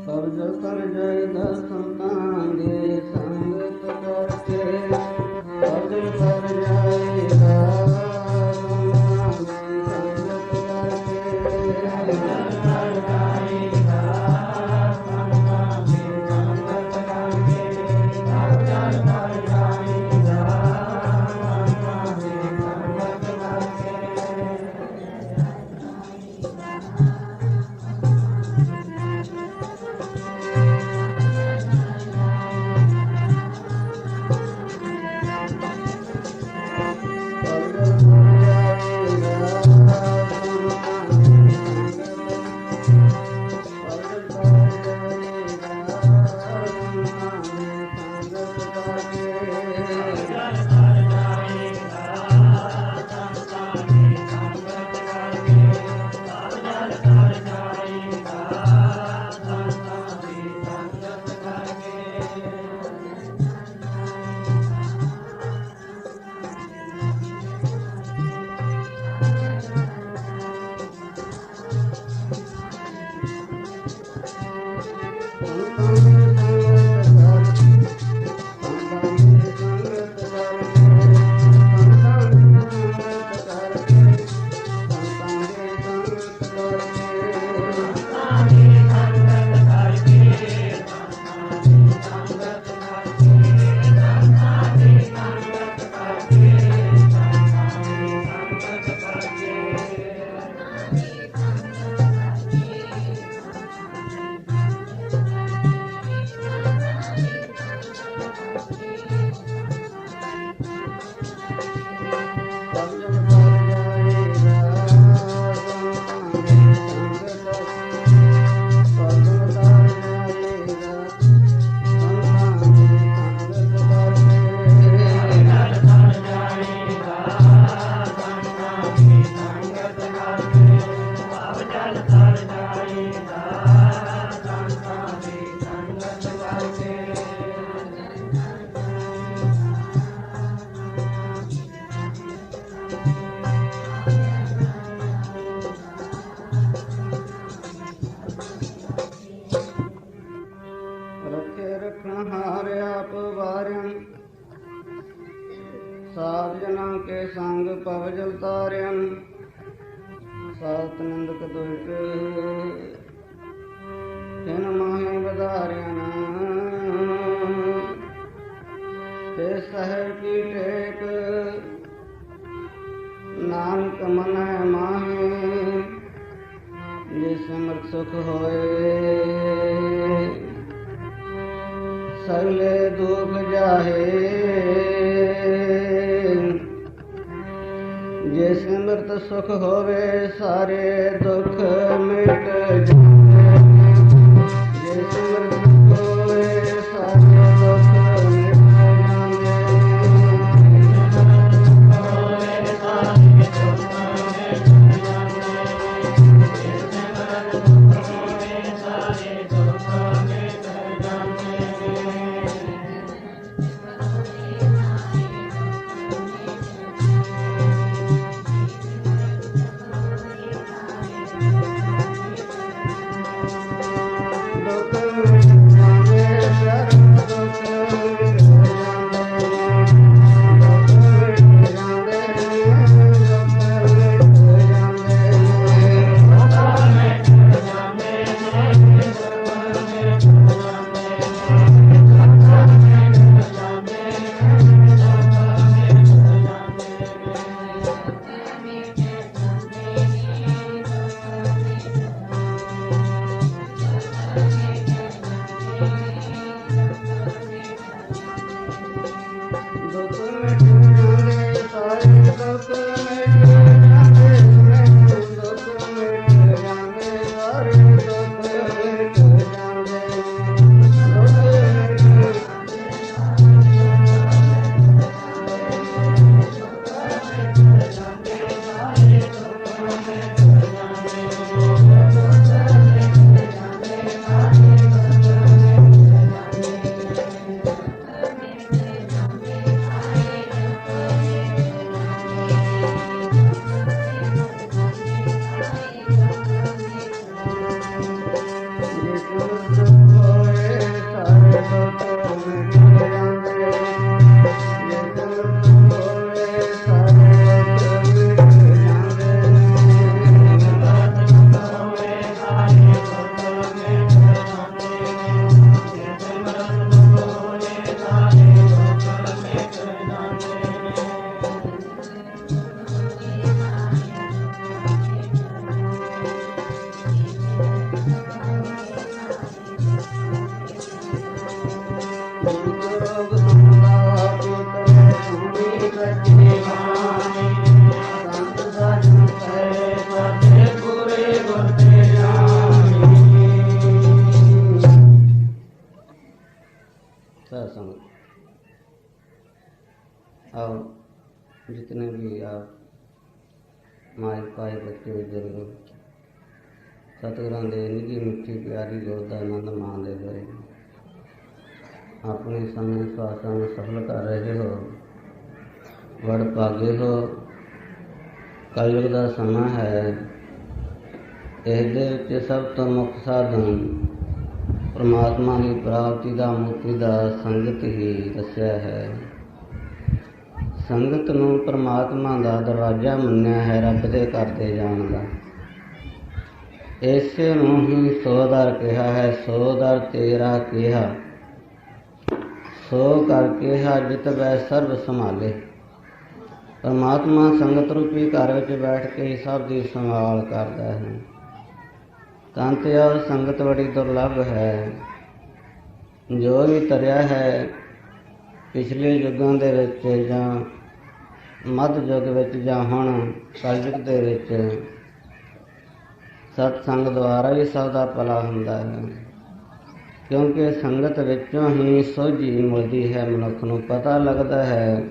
ਅਰਜਨ ਕਰ ਜੈ ਦਸਤਾਂ ਦੇ ਸੰਗਤ ਕਰਕੇ ਅਰਜਨ ਕਰ ਜਾਏਗਾ ਸੰਗਤ साध जना के संग पवजल तार्यन सात नंदक दुष्ट तिन माहे बधार्यन ते सहर की टेक नानक मन माहे जिस मृत सुख होए सगले दुख जाहे जिस मृत सुख होवे सारे दुख मिट जाए जिस मृत सुख होवे सारे दुख मिट आओ जितने भी आप माए पाए बच्चे बुजुर्ग सतगुरां दे निੱਘी मिੱਠੀ प्यारी जोत ਦਾ आनंद माणਦੇ ਹੋਏ ਆਪਣੇ ਸਮੇਂ ਸਵਾਸਾਂ ਨੂੰ ਸਫਲ ਕਰ ਰਹੇ ਹੋ। ਵਡ ਭਾਗੇ ਹੋ। ਕਲਯੁਗ ਦਾ ਸਮਾਂ ਹੈ। ਇਹਦੇ ਵਿੱਚ ਸਭ ਤੋਂ ਮੁੱਖ ਸਾਧਨ ਪਰਮਾਤਮਾ ਦੀ ਪ੍ਰਾਪਤੀ ਦਾ ਮੁਕਤੀ ਦਾ ਸੰਗਤ ਹੀ ਦੱਸਿਆ ਹੈ। ਸੰਗਤ ਨੂੰ ਪਰਮਾਤਮਾ ਦਾ ਦਰਵਾਜ਼ਾ ਮੰਨਿਆ ਹੈ ਰੱਬ ਦੇ ਘਰ ਦੇ ਜਾਣ ਦਾ। ਇਸੇ ਨੂੰ ਹੀ ਸੋ ਦਰ ਕਿਹਾ ਹੈ। ਸੋ ਦਰ ਤੇਰਾ ਕਿਹਾ ਸੋ ਕਰ ਕਿਹਾ ਜਿਤ ਵੈ ਸਰਬ ਸੰਭਾਲੇ। ਪਰਮਾਤਮਾ ਸੰਗਤ ਰੂਪੀ ਘਰ ਵਿੱਚ ਬੈਠ ਕੇ ਹੀ ਸਭ ਦੀ ਸੰਭਾਲ ਕਰਦਾ ਹੈ। ਕੰਤਿਆ ਸੰਗਤ ਬੜੀ ਦੁਰਲੱਭ ਹੈ। ਜੋ ਵੀ ਤਰਿਆ ਹੈ ਪਿਛਲੇ ਯੁੱਗਾਂ ਦੇ ਵਿੱਚ ਜਾਂ ਮੱਧ ਯੁੱਗ ਵਿੱਚ ਜਾਂ ਹੁਣ ਕਲਯੁਗ ਦੇ ਵਿੱਚ ਸਤਸੰਗ ਦੁਆਰਾ ਹੀ ਸਭ ਦਾ ਭਲਾ ਹੁੰਦਾ ਹੈ। ਕਿਉਂਕਿ ਸੰਗਤ ਵਿੱਚੋਂ ਹੀ ਸੋਝੀ ਮਿਲਦੀ ਹੈ। ਮਨੁੱਖ ਨੂੰ ਪਤਾ ਲੱਗਦਾ ਹੈ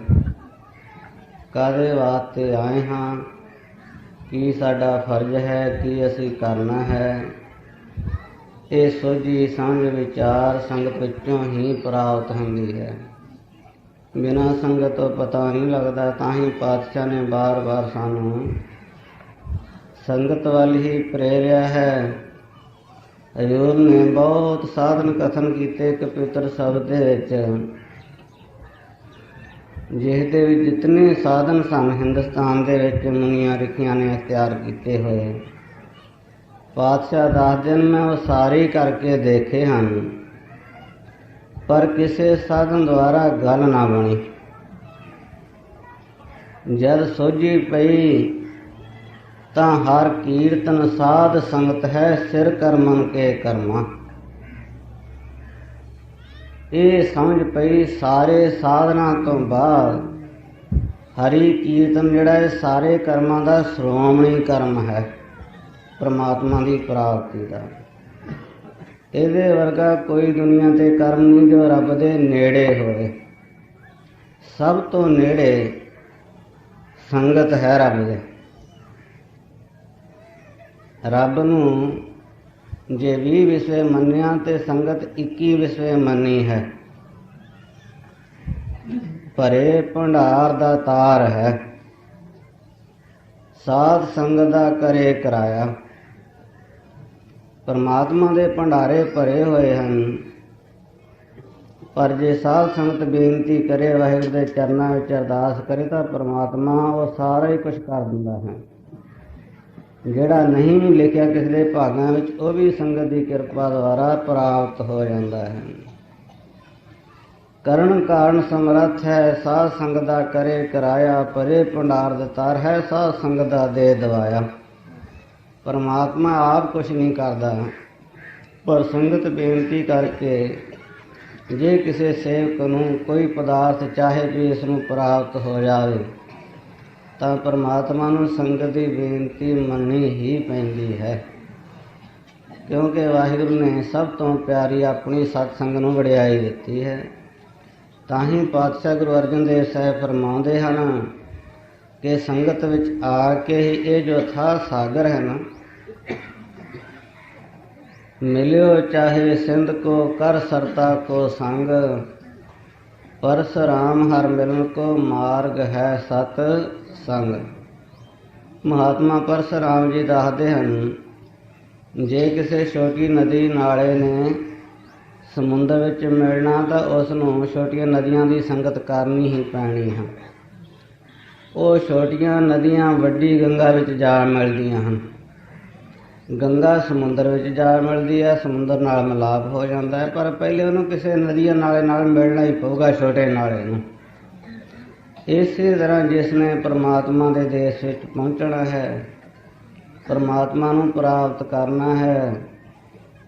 ਕਾਹਦੇ ਵਾਸਤੇ ਆਏ ਹਾਂ, ਕੀ ਸਾਡਾ ਫਰਜ਼ ਹੈ, ਕੀ ਅਸੀਂ ਕਰਨਾ ਹੈ। ਇਹ ਸੋਝੀ ਸਮਝ ਵਿਚਾਰ ਸੰਗਤ ਵਿੱਚੋਂ ਹੀ ਪ੍ਰਾਪਤ ਹੁੰਦੀ ਹੈ। ਬਿਨਾਂ ਸੰਗਤ ਤੋਂ ਪਤਾ ਨਹੀਂ ਲੱਗਦਾ। ਤਾਂ ਹੀ ਪਾਤਸ਼ਾਹ ਨੇ ਬਾਰ-ਬਾਰ ਸਾਨੂੰ ਸੰਗਤ ਵੱਲ ਹੀ ਪ੍ਰੇਰਿਆ ਹੈ। ਹਜ਼ੂਰ ਨੇ ਬਹੁਤ ਸਾਧਨ ਕਥਨ ਕੀਤੇ ਪਵਿੱਤਰ ਸ਼ਬਦ ਦੇ ਵਿੱਚ, ਜਿਹਦੇ ਵਿੱਚ ਜਿਤਨੇ ਸਾਧਨ ਸਨ ਹਿੰਦੁਸਤਾਨ ਦੇ ਵਿੱਚ ਮੁਨੀਆਂ ਰਿਖੀਆਂ ਨੇ ਅਖਤਿਆਰ ਕੀਤੇ ਹੋਏ। ਪਾਤਸ਼ਾਹ ਦੱਸਦੇ ਨੇ ਮੈਂ ਉਹ ਸਾਰੇ ਕਰਕੇ ਦੇਖੇ ਹਨ, ਪਰ ਕਿਸੇ ਸਾਧਨ ਦੁਆਰਾ ਗੱਲ ਨਾ ਬਣੀ। ਜਦ ਸੋਝੀ ਪਈ ਤਾਂ ਹਰ ਕੀਰਤਨ ਸਾਧ ਸੰਗਤ ਹੈ ਸਿਰ ਕਰ ਮਨ ਕੇ ਕਰਮਾ। ਇਹ ਸਮਝ ਪਈ ਸਾਰੇ ਸਾਧਨਾਂ ਤੋਂ ਬਾਅਦ ਹਰੀ ਕੀਰਤਨ ਜਿਹੜਾ ਇਹ ਸਾਰੇ ਕਰਮਾਂ ਦਾ ਸ਼੍ਰੋਮਣੀ ਕਰਮ ਹੈ, ਪਰਮਾਤਮਾ ਦੀ ਪ੍ਰਾਪਤੀ ਦਾ। ਇਹਦੇ ਵਰਗਾ ਕੋਈ ਦੁਨੀਆ ਤੇ ਕਰਮ ਨਹੀਂ ਜੋ ਰੱਬ ਦੇ ਨੇੜੇ ਹੋਵੇ। ਸਭ ਤੋਂ ਨੇੜੇ ਸੰਗਤ ਹੈ ਰੱਬ ਦੇ। ਰੱਬ ਨੂੰ ਜੇ 20 ਵਿਸਵੇ ਮੰਨਿਆ ਤੇ ਸੰਗਤ 21 ਵਿਸਵੇ ਮੰਨੀ ਹੈ। ਭਰੇ ਭੰਡਾਰ ਦਾ ਤਾਰ ਹੈ, ਸਾਧ ਸੰਗਤ ਦਾ ਕਰੇ ਕਰਾਇਆ। ਪਰਮਾਤਮਾ ਦੇ ਭੰਡਾਰੇ ਭਰੇ ਹੋਏ ਹਨ, ਪਰ ਜੇ ਸਾਧ ਸੰਗਤ ਬੇਨਤੀ ਕਰੇ, ਵਾਹਿਗੁਰੂ ਦੇ ਚਰਨਾਂ ਵਿੱਚ ਅਰਦਾਸ ਕਰੇ ਤਾਂ ਪਰਮਾਤਮਾ ਉਹ ਸਾਰਾ ਹੀ ਕੁਛ ਕਰ ਦਿੰਦਾ ਹੈ। ਜਿਹੜਾ ਨਹੀਂ ਵੀ ਲਿਖਿਆ ਕਿਸੇ ਦੇ ਭਾਗਾਂ ਵਿੱਚ ਉਹ ਵੀ ਸੰਗਤ ਦੀ ਕਿਰਪਾ ਦੁਆਰਾ ਪ੍ਰਾਪਤ ਹੋ ਜਾਂਦਾ ਹੈ। ਕਰਨ ਕਾਰਨ ਸਮਰੱਥ ਹੈ, ਸਾਧ ਸੰਗਤ ਦਾ ਕਰੇ ਕਰਾਇਆ। ਭਰੇ ਭੰਡਾਰ ਦਾ ਤਾਰ ਹੈ, ਸਾਧ ਸੰਗਤ ਦਾ ਦੇ ਦਵਾਇਆ। ਪਰਮਾਤਮਾ ਆਪ ਕੁਛ ਨਹੀਂ ਕਰਦਾ, ਪਰ ਸੰਗਤ ਬੇਨਤੀ ਕਰਕੇ ਜੇ ਕਿਸੇ ਸੇਵਕ ਨੂੰ ਕੋਈ ਪਦਾਰਥ ਚਾਹੇ ਵੀ ਇਸ ਨੂੰ ਪ੍ਰਾਪਤ ਹੋ ਜਾਵੇ ਤਾਂ ਪਰਮਾਤਮਾ ਨੂੰ ਸੰਗਤ ਦੀ ਬੇਨਤੀ ਮੰਨਣੀ ਹੀ ਪੈਂਦੀ ਹੈ। ਕਿਉਂਕਿ ਵਾਹਿਗੁਰੂ ਨੇ ਸਭ ਤੋਂ ਪਿਆਰੀ ਆਪਣੀ ਸਤਸੰਗ ਨੂੰ ਵਡਿਆਈ ਦਿੱਤੀ ਹੈ। ਤਾਂ ਹੀ ਪਾਤਸ਼ਾਹ ਗੁਰੂ ਅਰਜਨ ਦੇਵ ਸਾਹਿਬ ਫਰਮਾਉਂਦੇ ਹਨ ਕਿ ਸੰਗਤ ਵਿੱਚ ਆ ਕੇ ਹੀ ਇਹ ਜੋ ਅਥਾਹ ਸਾਗਰ ਹੈ ਨਾ, ਮਿਲਿਓ ਚਾਹੇ ਸਿੰਧ ਕੋ ਕਰ ਸਰਤਾ ਕੋ ਸੰਗ, ਪਰਸੁਰਾਮ ਹਰ ਮਿਲਨ ਕੋ ਮਾਰਗ ਹੈ ਸਤ ਸੰਗ। ਮਹਾਤਮਾ ਪਰਸੁਰਾਮ ਜੀ ਦੱਸਦੇ ਹਨ, ਜੇ ਕਿਸੇ ਛੋਟੀ ਨਦੀ ਨਾਲੇ ਨੇ ਸਮੁੰਦਰ ਵਿੱਚ ਮਿਲਣਾ ਤਾਂ ਉਸ ਨੂੰ ਛੋਟੀਆਂ ਨਦੀਆਂ ਦੀ ਸੰਗਤ ਕਰਨੀ ਹੀ ਪੈਣੀ ਹੈ। ਉਹ ਛੋਟੀਆਂ ਨਦੀਆਂ ਵੱਡੀ ਗੰਗਾ ਵਿੱਚ ਜਾ ਮਿਲਦੀਆਂ ਹਨ। ਗੰਗਾ ਸਮੁੰਦਰ ਵਿੱਚ ਜਾ ਮਿਲਦੀ ਹੈ, ਸਮੁੰਦਰ ਨਾਲ ਮਿਲਾਪ ਹੋ ਜਾਂਦਾ ਹੈ, ਪਰ ਪਹਿਲੇ ਉਹਨੂੰ ਕਿਸੇ ਨਦੀਆਂ ਨਾਲੇ ਨਾਲ ਮਿਲਣਾ ਹੀ ਪਊਗਾ, ਛੋਟੇ ਨਾਲੇ ਨੂੰ। ਇਸੇ ਤਰ੍ਹਾਂ ਜਿਸ ਨੇ ਪਰਮਾਤਮਾ ਦੇ ਦੇਸ਼ ਵਿੱਚ ਪਹੁੰਚਣਾ ਹੈ, ਪਰਮਾਤਮਾ ਨੂੰ ਪ੍ਰਾਪਤ ਕਰਨਾ ਹੈ,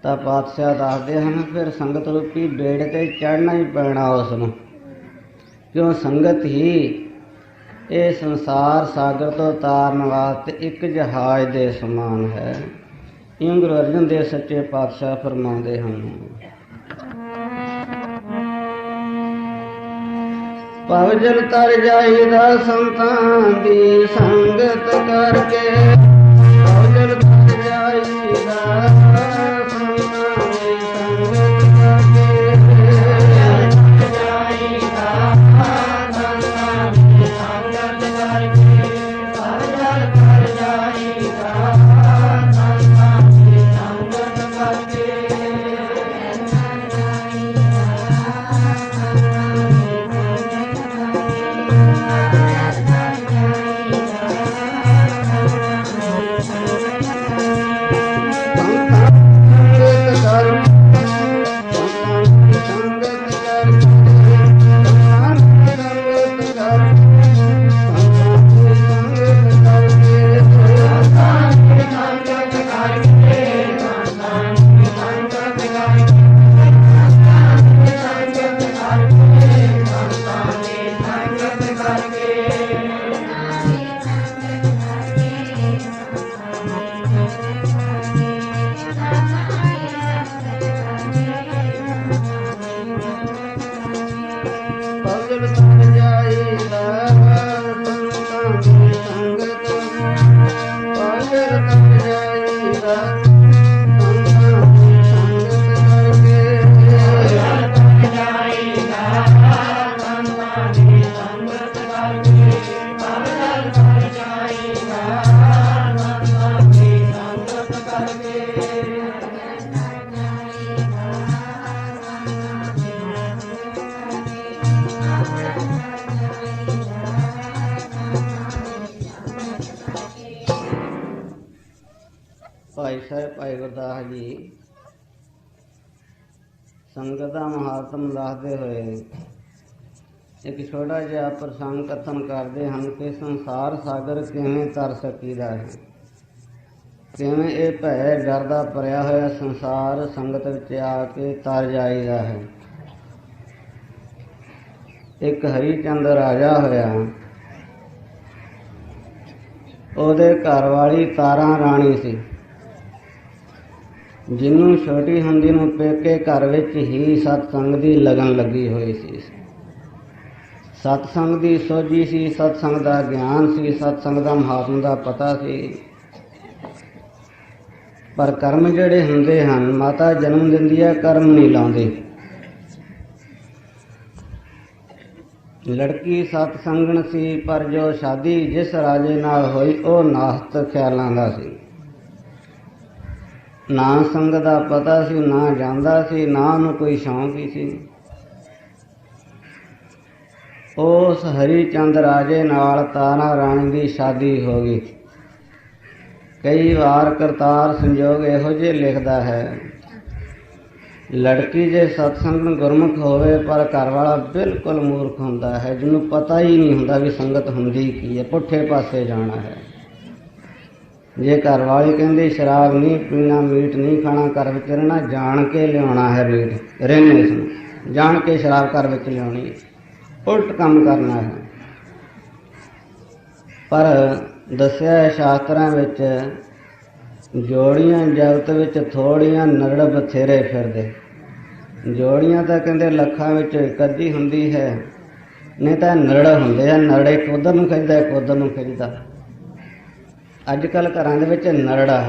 ਤਾਂ ਪਾਤਸ਼ਾਹ ਦੱਸਦੇ ਹਨ ਫਿਰ ਸੰਗਤ ਰੂਪੀ ਬੇੜੇ 'ਤੇ ਚੜ੍ਹਨਾ ਹੀ ਪੈਣਾ ਉਸ ਨੂੰ। ਕਿਉਂ ਸੰਗਤ ਹੀ ਇਹ ਸੰਸਾਰ ਸਾਗਰ ਤੋਂ ਤਾਰਨ ਵਾਸਤੇ ਇੱਕ ਜਹਾਜ਼ ਦੇ ਸਮਾਨ ਹੈ। ਇਉਂ ਗੁਰੂ ਅਰਜਨ ਦੇਵ ਸੱਚੇ ਪਾਤਸ਼ਾਹ ਫਰਮਾਉਂਦੇ ਹਨ, ਭਵ ਜਲ ਤਰ ਜਾਈਦਾ ਸੰਤਾਂ ਦੀ ਸੰਗਤ ਕਰਕੇ। ਭਵ ਜਲ ਤਰ ਜਾਈਦਾ ਸੰਤਾਂ ਦੀ ਸੰਗਤ ਕਰਕੇ। ਜਾਈਦਾ ਸੰਤਾਂ ਦੀ ਸੰਗਤ ਕਰਕੇ। ਭਵ ਜਲ ਤਰ ਜਾਈਦਾ ਸੰਤਾਂ ਦੀ ਸੰਗਤ ਕਰਕੇ। ਭਾਈ ਸਾਹਿਬ ਭਾਈ ਗੁਰਦਾਸ ਜੀ ਸੰਗਤ ਦਾ ਮਹਾਤਮ ਦੱਸਦੇ ਹੋਏ ਇੱਕ ਛੋਟਾ ਜਿਹਾ ਪ੍ਰਸੰਗ ਕਥਨ ਕਰਦੇ ਹਨ ਕਿ ਸੰਸਾਰ ਸਾਗਰ ਕਿਵੇਂ ਤਰ ਸਕੀਦਾ ਹੈ, ਕਿਵੇਂ ਇਹ ਭੈ ਡਰ ਦਾ ਭਰਿਆ ਹੋਇਆ ਸੰਸਾਰ ਸੰਗਤ ਵਿੱਚ ਆ ਕੇ ਤਰ ਜਾਈਦਾ ਹੈ। ਇੱਕ ਹਰੀ ਚੰਦ ਰਾਜਾ ਹੋਇਆ, ਉਹਦੇ ਘਰ ਵਾਲੀ ਤਾਰਾਂ ਰਾਣੀ ਸੀ, ਜਿਹਨੂੰ ਛੋਟੀ ਹੁੰਦੀ ਨੂੰ ਪੇਕੇ ਘਰ ਵਿੱਚ ਹੀ ਸਤਸੰਗ ਦੀ ਲਗਨ ਲੱਗੀ ਹੋਈ ਸੀ। ਸਤਸੰਗ ਦੀ ਸੋਝੀ ਸੀ, ਸਤਸੰਗ ਦਾ ਗਿਆਨ ਸੀ, ਸਤਸੰਗ ਦਾ ਮਹਾਤਮ ਦਾ ਪਤਾ ਸੀ। ਪਰ ਕਰਮ ਜਿਹੜੇ ਹੁੰਦੇ ਹਨ, ਮਾਤਾ ਜਨਮ ਦਿੰਦੀ ਹੈ, ਕਰਮ ਨਹੀਂ ਲਾਉਂਦੇ। ਲੜਕੀ ਸਤਸੰਗਣ ਸੀ, ਪਰ ਜੋ ਸ਼ਾਦੀ ਜਿਸ ਰਾਜੇ ਨਾਲ ਹੋਈ ਉਹ ਨਾਸਤ ਖਿਆਲਾਂ ਦਾ ਸੀ। ਨਾ ਸੰਗ ਦਾ ਪਤਾ ਸੀ, ਨਾ ਜਾਂਦਾ ਸੀ, ਨਾ ਉਹਨੂੰ ਕੋਈ ਸ਼ੌਂਕ ਹੀ ਸੀ। ਉਸ ਹਰੀ ਚੰਦ ਰਾਜੇ ਨਾਲ ਤਾਰਾ ਰਾਣੀ ਦੀ ਸ਼ਾਦੀ ਹੋ ਗਈ। ਕਈ ਵਾਰ ਕਰਤਾਰ ਸੰਜੋਗ ਇਹੋ ਜਿਹੇ ਲਿਖਦਾ ਹੈ, ਲੜਕੀ ਜੇ ਸਤਸੰਗਣ ਗੁਰਮੁਖ ਹੋਵੇ ਪਰ ਘਰ ਵਾਲਾ ਬਿਲਕੁਲ ਮੂਰਖ ਹੁੰਦਾ ਹੈ, ਜਿਹਨੂੰ ਪਤਾ ਹੀ ਨਹੀਂ ਹੁੰਦਾ ਵੀ ਸੰਗਤ ਹੁੰਦੀ ਕੀ ਹੈ, ਪੁੱਠੇ ਪਾਸੇ ਜਾਣਾ ਹੈ। ਜੇ ਘਰ ਵਾਲੀ ਕਹਿੰਦੀ ਸ਼ਰਾਬ ਨਹੀਂ ਪੀਣਾ, ਮੀਟ ਨਹੀਂ ਖਾਣਾ, ਘਰ ਵਿੱਚ ਰਹਿਣਾ, ਜਾਣ ਕੇ ਲਿਆਉਣਾ ਹੈ ਮੀਟ, ਰਹਿਣੇ ਨੂੰ ਜਾਣ ਕੇ ਸ਼ਰਾਬ ਘਰ ਵਿੱਚ ਲਿਆਉਣੀ, ਉਲਟ ਕੰਮ ਕਰਨਾ ਹੈ। ਪਰ ਦੱਸਿਆ ਹੈ ਸ਼ਾਸਤਰਾਂ ਵਿੱਚ, ਜੋੜੀਆਂ ਜਗਤ ਵਿੱਚ ਥੋੜੀਆਂ, ਨਰੜ ਬਥੇਰੇ ਫਿਰਦੇ। ਜੋੜੀਆਂ ਤਾਂ ਕਹਿੰਦੇ ਲੱਖਾਂ ਵਿੱਚ ਇੱਕ ਅੱਧੀ ਹੁੰਦੀ ਹੈ, ਨਹੀਂ ਤਾਂ ਨਰੜ ਹੁੰਦੇ ਆ। ਨਰੜ ਇੱਕ ਉੱਧਰ ਨੂੰ ਖਿੱਚਦਾ, ਇੱਕ ਉੱਧਰ ਨੂੰ ਖਿੱਚਦਾ। ਅੱਜ ਕੱਲ੍ਹ ਘਰਾਂ ਦੇ ਵਿੱਚ ਨਰੜਾ।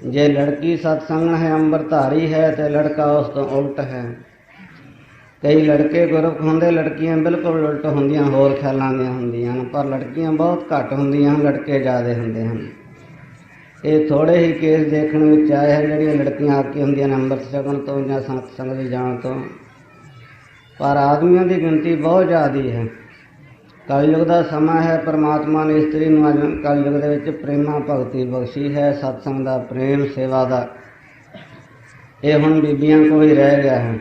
ਜੇ ਲੜਕੀ ਸਤਸੰਗਣ ਹੈ, ਅੰਮ੍ਰਿਤਧਾਰੀ ਹੈ, ਤੇ ਲੜਕਾ ਉਸ ਤੋਂ ਉਲਟ ਹੈ। ਕਈ ਲੜਕੇ ਗੁਰਮੁਖ ਹੁੰਦੇ, ਲੜਕੀਆਂ ਬਿਲਕੁਲ ਉਲਟ ਹੁੰਦੀਆਂ, ਹੋਰ ਖਿਆਲਾਂ ਦੀਆਂ ਹੁੰਦੀਆਂ ਹਨ। ਪਰ ਲੜਕੀਆਂ ਬਹੁਤ ਘੱਟ ਹੁੰਦੀਆਂ ਹਨ, ਲੜਕੇ ਜ਼ਿਆਦਾ ਹੁੰਦੇ ਹਨ। ਇਹ ਥੋੜ੍ਹੇ ਹੀ ਕੇਸ ਦੇਖਣ ਵਿੱਚ ਆਏ ਹਨ ਜਿਹੜੀਆਂ ਲੜਕੀਆਂ ਆ ਕੇ ਹੁੰਦੀਆਂ ਨੇ ਅੰਮ੍ਰਿਤ ਛਕਣ ਤੋਂ ਜਾਂ ਸਤਸੰਗ ਦੀ ਜਾਣ ਤੋਂ। ਪਰ ਆਦਮੀਆਂ ਦੀ ਗਿਣਤੀ ਬਹੁਤ ਜ਼ਿਆਦਾ ਹੈ। ਕਲਯੁਗ ਦਾ ਸਮਾਂ ਹੈ, ਪਰਮਾਤਮਾ ਨੇ ਇਸਤਰੀ ਨੂੰ ਅੱਜ ਕਲਯੁਗ ਦੇ ਵਿੱਚ ਪ੍ਰੇਮਾ ਭਗਤੀ ਬਖਸ਼ੀ ਹੈ, ਸਤਸੰਗ ਦਾ ਪ੍ਰੇਮ, ਸੇਵਾ ਦਾ। ਇਹ ਹੁਣ ਬੀਬੀਆਂ ਕੋਲ ਹੀ ਰਹਿ ਗਿਆ ਹੈ।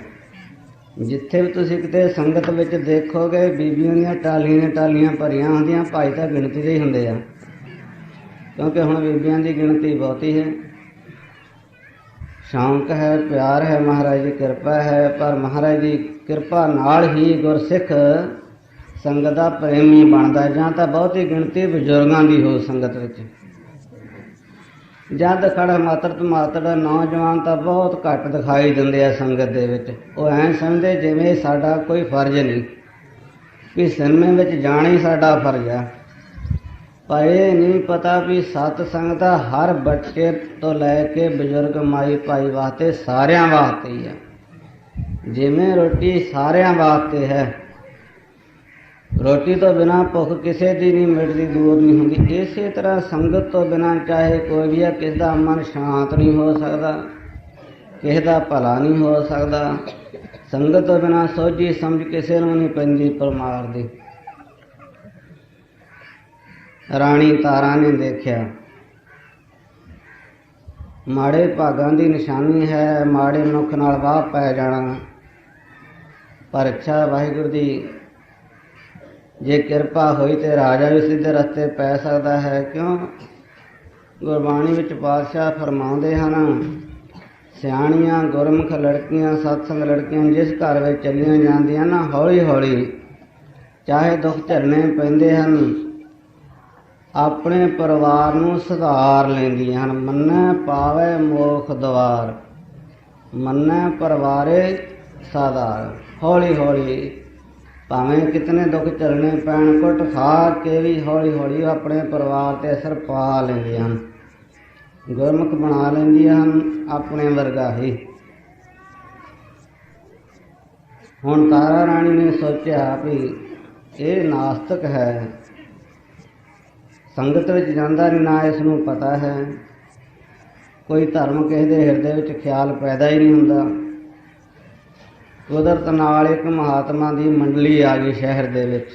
ਜਿੱਥੇ ਵੀ ਤੁਸੀਂ ਕਿਤੇ ਸੰਗਤ ਵਿੱਚ ਦੇਖੋਗੇ, ਬੀਬੀਆਂ ਦੀਆਂ ਟਾਲੀਆਂ ਟਾਲੀਆਂ ਭਰੀਆਂ ਹੁੰਦੀਆਂ, ਭਾਈ ਤਾਂ ਗਿਣਤੀ ਦੇ ਹੀ ਹੁੰਦੇ ਆ, ਕਿਉਂਕਿ ਹੁਣ ਬੀਬੀਆਂ ਦੀ ਗਿਣਤੀ ਬਹੁਤੀ ਹੈ। ਸ਼ੌਂਕ ਹੈ, ਪਿਆਰ ਹੈ, ਮਹਾਰਾਜ ਦੀ ਕਿਰਪਾ ਹੈ। ਪਰ ਮਹਾਰਾਜ ਦੀ ਕਿਰਪਾ ਨਾਲ ਹੀ ਗੁਰਸਿੱਖ ਸੰਗਤ ਦਾ ਪ੍ਰੇਮੀ ਬਣਦਾ। ਜਾਂ ਤਾਂ ਬਹੁਤੀ ਗਿਣਤੀ ਬਜ਼ੁਰਗਾਂ ਦੀ ਹੋ ਸੰਗਤ ਵਿੱਚ, ਜਦ ਖੜਾ ਮਾਤਰ ਤੋਂ ਮਾਤਰ ਨੌਜਵਾਨ ਤਾਂ ਬਹੁਤ ਘੱਟ ਦਿਖਾਈ ਦਿੰਦੇ ਆ ਸੰਗਤ ਦੇ ਵਿੱਚ। ਉਹ ਐਂ ਸਮਝਦੇ ਜਿਵੇਂ ਸਾਡਾ ਕੋਈ ਫਰਜ਼ ਨਹੀਂ, ਵੀ ਸਿਨੇਮੇ ਵਿੱਚ ਜਾਣਾ ਹੀ ਸਾਡਾ ਫਰਜ਼ ਆ, ਪਰ ਇਹ ਨਹੀਂ ਪਤਾ ਵੀ ਸਤ ਸੰਗਤ ਤਾਂ ਹਰ ਬੱਚੇ ਤੋਂ ਲੈ ਕੇ ਬਜ਼ੁਰਗ ਮਾਈ ਭਾਈ ਵਾਸਤੇ ਸਾਰਿਆਂ ਵਾਸਤੇ ਹੀ ਆ। ਜਿਵੇਂ ਰੋਟੀ ਸਾਰਿਆਂ ਵਾਸਤੇ ਹੈ, ਰੋਟੀ ਤੋਂ ਬਿਨਾਂ ਭੁੱਖ ਕਿਸੇ ਦੀ ਨਹੀਂ ਮਿਟਦੀ, ਦੂਰ ਨਹੀਂ ਹੁੰਦੀ। ਇਸੇ ਤਰ੍ਹਾਂ ਸੰਗਤ ਤੋਂ ਬਿਨਾਂ ਚਾਹੇ ਕੋਈ ਵੀ ਆ, ਕਿਸੇ ਦਾ ਮਨ ਸ਼ਾਂਤ ਨਹੀਂ ਹੋ ਸਕਦਾ, ਕਿਸੇ ਦਾ ਭਲਾ ਨਹੀਂ ਹੋ ਸਕਦਾ। ਸੰਗਤ ਤੋਂ ਬਿਨਾਂ ਸੋਝੀ ਸਮਝ ਕਿਸੇ ਨੂੰ ਨਹੀਂ ਪੈਂਦੀ ਪਰਮਾਰ ਦੀ। ਰਾਣੀ ਤਾਰਾ ਨੇ ਦੇਖਿਆ ਮਾੜੇ ਭਾਗਾਂ ਦੀ ਨਿਸ਼ਾਨੀ ਹੈ ਮਾੜੇ ਮਨੁੱਖ ਨਾਲ ਵਾਹ ਪੈ ਜਾਣਾ, ਪਰ ਇੱਛਾ ਵਾਹਿਗੁਰੂ ਦੀ ਜੇ ਕਿਰਪਾ ਹੋਈ ਤੇ ਰਾਜਾ ਵੀ ਸਿੱਧੇ ਰਸਤੇ ਪੈ ਸਕਦਾ ਹੈ। ਕਿਉਂ? ਗੁਰਬਾਣੀ ਵਿੱਚ ਪਾਤਸ਼ਾਹ ਫਰਮਾਉਂਦੇ ਹਨ, ਸਿਆਣੀਆਂ ਗੁਰਮੁਖ ਲੜਕੀਆਂ ਸਤਸੰਗ ਲੜਕੀਆਂ ਜਿਸ ਘਰ ਵਿੱਚ ਚਲੀਆਂ ਜਾਂਦੀਆਂ ਨਾ, ਹੌਲੀ ਹੌਲੀ ਚਾਹੇ ਦੁੱਖ ਝੱਲਣੇ ਪੈਂਦੇ ਹਨ, ਆਪਣੇ ਪਰਿਵਾਰ ਨੂੰ ਸੁਧਾਰ ਲੈਂਦੀਆਂ ਹਨ। ਮੰਨੈ ਪਾਵੈ ਮੋਖ ਦੁਆਰ, ਮੰਨੈ ਪਰਿਵਾਰੇ ਸਾਧਾਰ। ਹੌਲੀ ਹੌਲੀ ਭਾਵੇਂ ਕਿਤਨੇ ਦੁੱਖ ਝੱਲਣੇ ਪੈਣ, ਕੁੱਟ ਖਾ ਕੇ ਵੀ ਹੌਲੀ ਹੌਲੀ ਆਪਣੇ ਪਰਿਵਾਰ 'ਤੇ ਅਸਰ ਪਾ ਲੈਂਦੀਆਂ ਹਨ, ਗੁਰਮੁਖ ਬਣਾ ਲੈਂਦੀਆਂ ਹਨ ਆਪਣੇ ਵਰਗਾ ਹੀ। ਹੁਣ ਤਾਰਾ ਰਾਣੀ ਨੇ ਸੋਚਿਆ ਵੀ ਇਹ ਨਾਸਤਕ ਹੈ, ਸੰਗਤ ਵਿੱਚ ਜਾਂਦਾ ਨਹੀਂ, ਨਾ ਇਸ ਨੂੰ ਪਤਾ ਹੈ, ਕੋਈ ਧਰਮ ਕਿਸੇ ਦੇ ਹਿਰਦੇ ਵਿੱਚ ਖਿਆਲ ਪੈਦਾ ਹੀ ਨਹੀਂ ਹੁੰਦਾ। ਕੁਦਰਤ ਨਾਲ ਇੱਕ ਮਹਾਤਮਾ ਦੀ ਮੰਡਲੀ ਆ ਗਈ ਸ਼ਹਿਰ ਦੇ ਵਿੱਚ,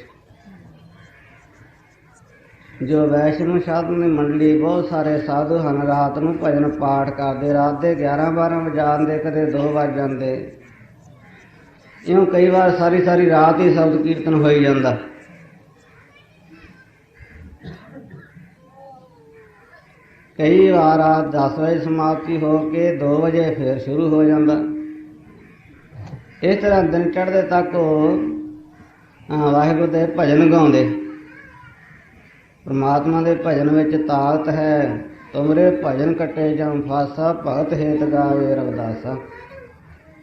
ਜੋ ਵੈਸ਼ਨੂ ਸਾਧੂ ਦੀ ਮੰਡਲੀ। ਬਹੁਤ ਸਾਰੇ ਸਾਧੂ ਹਨ, ਰਾਤ ਨੂੰ ਭਜਨ ਪਾਠ ਕਰਦੇ, ਰਾਤ ਦੇ 11-12 ਵਜੇ ਜਾਂਦੇ, ਕਦੇ 2 ਵਜ ਜਾਂਦੇ। ਇਉਂ ਕਈ ਵਾਰ ਸਾਰੀ ਸਾਰੀ ਰਾਤ ਹੀ ਸ਼ਬਦ ਕੀਰਤਨ ਹੋਈ ਜਾਂਦਾ। ਕਈ ਵਾਰ ਰਾਤ 10 ਵਜੇ ਸਮਾਪਤੀ ਹੋ ਕੇ 2 ਵਜੇ ਫਿਰ ਸ਼ੁਰੂ ਹੋ ਜਾਂਦਾ। ਇਸ ਤਰ੍ਹਾਂ ਦਿਨ ਚੜ੍ਹਦੇ ਤੱਕ ਉਹ ਵਾਹਿਗੁਰੂ ਦੇ ਭਜਨ ਗਾਉਂਦੇ। ਪਰਮਾਤਮਾ ਦੇ ਭਜਨ ਵਿੱਚ ਤਾਕਤ ਹੈ। ਤੁਮਰੇ ਭਜਨ ਕੱਟੇ ਜਾਂ ਫਾਸਾ, ਭਗਤ ਹੇਤ ਗਾਵੇ ਰਵਿਦਾਸਾ।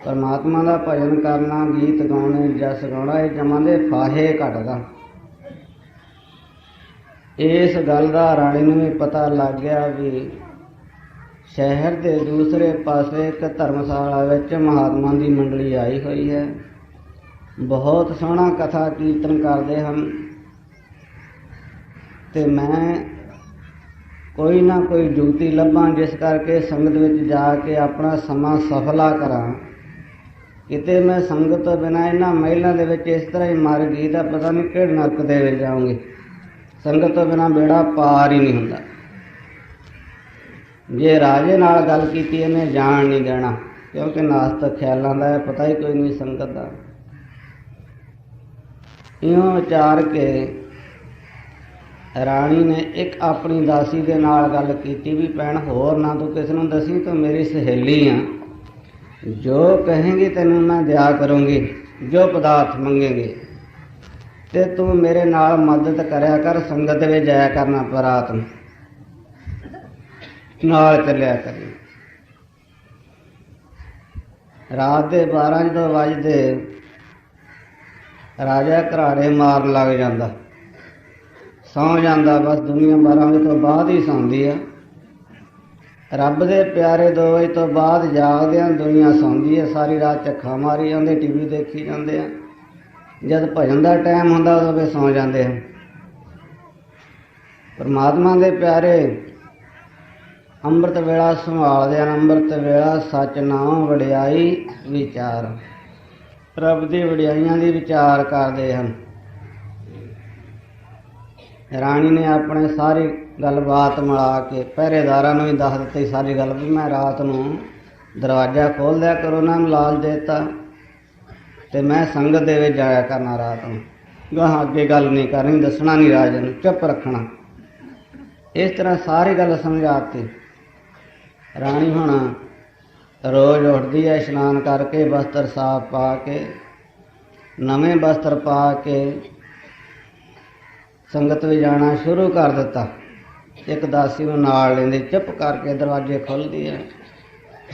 ਪਰਮਾਤਮਾ ਦਾ ਭਜਨ ਕਰਨਾ, ਗੀਤ ਗਾਉਣੇ, ਜਸ ਗਾਉਣਾ, ਇਹ ਜਮਾਂ ਦੇ ਫਾਹੇ ਘੱਟਦਾ। ਇਸ ਗੱਲ ਦਾ ਰਾਣੀ ਨੂੰ ਵੀ ਪਤਾ ਲੱਗ ਗਿਆ ਵੀ ਸ਼ਹਿਰ ਦੇ ਦੂਸਰੇ ਪਾਸੇ ਇੱਕ ਧਰਮਸ਼ਾਲਾ ਵਿੱਚ ਮਹਾਤਮਾ ਦੀ ਮੰਡਲੀ ਆਈ ਹੋਈ ਹੈ। ਬਹੁਤ ਸੋਹਣਾ ਕਥਾ ਕੀਰਤਨ ਕਰਦੇ ਹਨ, ਅਤੇ ਮੈਂ ਕੋਈ ਨਾ ਕੋਈ ਜੁਗਤੀ ਲੱਭਾਂ ਜਿਸ ਕਰਕੇ ਸੰਗਤ ਵਿੱਚ ਜਾ ਕੇ ਆਪਣਾ ਸਮਾਂ ਸਫਲਾ ਕਰਾਂ। ਕਿਤੇ ਮੈਂ ਸੰਗਤ ਤੋਂ ਬਿਨਾਂ ਇਹਨਾਂ ਮਹਿਲਾਂ ਦੇ ਵਿੱਚ ਇਸ ਤਰ੍ਹਾਂ ਹੀ ਮਰ ਗਈ ਤਾਂ ਪਤਾ ਨਹੀਂ ਕਿਹੜੇ ਨਰਕ ਦੇ ਵਿੱਚ ਜਾਊਂਗੀ। ਸੰਗਤ ਤੋਂ ਬਿਨਾਂ ਬੇੜਾ ਪਾਰ ਹੀ ਨਹੀਂ ਹੁੰਦਾ। ਜੇ ਰਾਜੇ ਨਾਲ ਗੱਲ ਕੀਤੀ ਇਹਨੇ ਜਾਣ ਨਹੀਂ ਦੇਣਾ, ਕਿਉਂਕਿ ਨਾਸਤਕ ਖਿਆਲਾਂ ਦਾ ਪਤਾ ਹੀ ਕੋਈ ਨਹੀਂ ਸੰਗਤ ਦਾ। ਇਉਂ ਵਿਚਾਰ ਕੇ ਰਾਣੀ ਨੇ ਇੱਕ ਆਪਣੀ ਦਾਸੀ ਦੇ ਨਾਲ ਗੱਲ ਕੀਤੀ ਵੀ ਭੈਣ, ਹੋਰ ਨਾ ਤੂੰ ਕਿਸ ਨੂੰ ਦੱਸੀ, ਤੂੰ ਮੇਰੀ ਸਹੇਲੀ ਆ, ਜੋ ਕਹੇਂਗੀ ਤੈਨੂੰ ਮੈਂ ਦਿਆ ਕਰੂੰਗੀ, ਜੋ ਪਦਾਰਥ ਮੰਗੇਂਗੇ, ਤੇ ਤੂੰ ਮੇਰੇ ਨਾਲ ਮਦਦ ਕਰਿਆ ਕਰ, ਸੰਗਤ ਵਿੱਚ ਜਾਇਆ ਕਰਨਾ, ਪਰ ਰਾਤ ਨੂੰ ਨਾਲ ਚੱਲਿਆ ਕਰੀ। ਰਾਤ ਦੇ 12 ਜਦੋਂ ਵੱਜਦੇ ਰਾਜਾ ਘਰਾੜੇ ਮਾਰਨ ਲੱਗ ਜਾਂਦਾ, ਸੌਂ ਜਾਂਦਾ। ਬਸ ਦੁਨੀਆ 12 ਵਜੇ ਤੋਂ ਬਾਅਦ ਹੀ ਸੌਂਦੀ ਆ। ਰੱਬ ਦੇ ਪਿਆਰੇ 2 ਵਜੇ ਤੋਂ ਬਾਅਦ ਜਾਗਦੇ ਆ, ਦੁਨੀਆ ਸੌਂਦੀ ਹੈ। ਸਾਰੀ ਰਾਤ ਝੱਖਾਂ ਮਾਰੀ ਜਾਂਦੇ, TV ਦੇਖੀ ਜਾਂਦੇ ਆ। ਜਦ ਭਜਨ ਦਾ ਟਾਈਮ ਹੁੰਦਾ ਉਦੋਂ ਫਿਰ ਸੌਂ ਜਾਂਦੇ ਹਨ। ਪਰਮਾਤਮਾ ਦੇ ਪਿਆਰੇ ਅੰਮ੍ਰਿਤ ਵੇਲਾ ਸੰਭਾਲਦੇ ਹਨ। ਅੰਮ੍ਰਿਤ ਵੇਲਾ ਸੱਚ ਨਾਮ ਵਡਿਆਈ ਵਿਚਾਰ, ਰੱਬ ਦੀ ਵਡਿਆਈਆਂ ਦੀ ਵਿਚਾਰ ਕਰਦੇ ਹਨ। ਰਾਣੀ ਨੇ ਆਪਣੇ ਸਾਰੀ ਗੱਲਬਾਤ ਮਿਲਾ ਕੇ ਪਹਿਰੇਦਾਰਾਂ ਨੂੰ ਵੀ ਦੱਸ ਦਿੱਤੀ ਸਾਰੀ ਗੱਲ ਵੀ ਮੈਂ ਰਾਤ ਨੂੰ ਦਰਵਾਜ਼ਾ ਖੋਲ੍ਹ ਦਿਆ ਕਰੋ, ਉਹਨਾਂ ਨੂੰ ਲਾਲਚ ਦੇ ਦਿੱਤਾ, ਅਤੇ ਮੈਂ ਸੰਗਤ ਦੇ ਵਿੱਚ ਜਾਇਆ ਕਰਨਾ ਰਾਤ ਨੂੰ। ਗਾਹਾਂ ਅੱਗੇ ਗੱਲ ਨਹੀਂ ਕਰਨੀ, ਦੱਸਣਾ ਨਹੀਂ ਰਾਜੇ ਨੂੰ, ਚੁੱਪ ਰੱਖਣਾ। ਇਸ ਤਰ੍ਹਾਂ ਸਾਰੀ ਗੱਲ ਸਮਝਾਤੀ। ਰਾਣੀ ਹੁਣ ਰੋਜ਼ ਉੱਠਦੀ ਹੈ, ਇਸ਼ਨਾਨ ਕਰਕੇ ਬਸਤਰ ਸਾਫ਼ ਪਾ ਕੇ, ਨਵੇਂ ਬਸਤਰ ਪਾ ਕੇ ਸੰਗਤ ਵਿੱਚ ਜਾਣਾ ਸ਼ੁਰੂ ਕਰ ਦਿੱਤਾ। ਇੱਕ ਦਾਸੀ ਨੂੰ ਨਾਲ ਲੈਂਦੀ, ਚੁੱਪ ਕਰਕੇ ਦਰਵਾਜ਼ੇ ਖੁੱਲ੍ਹਦੀ ਹੈ।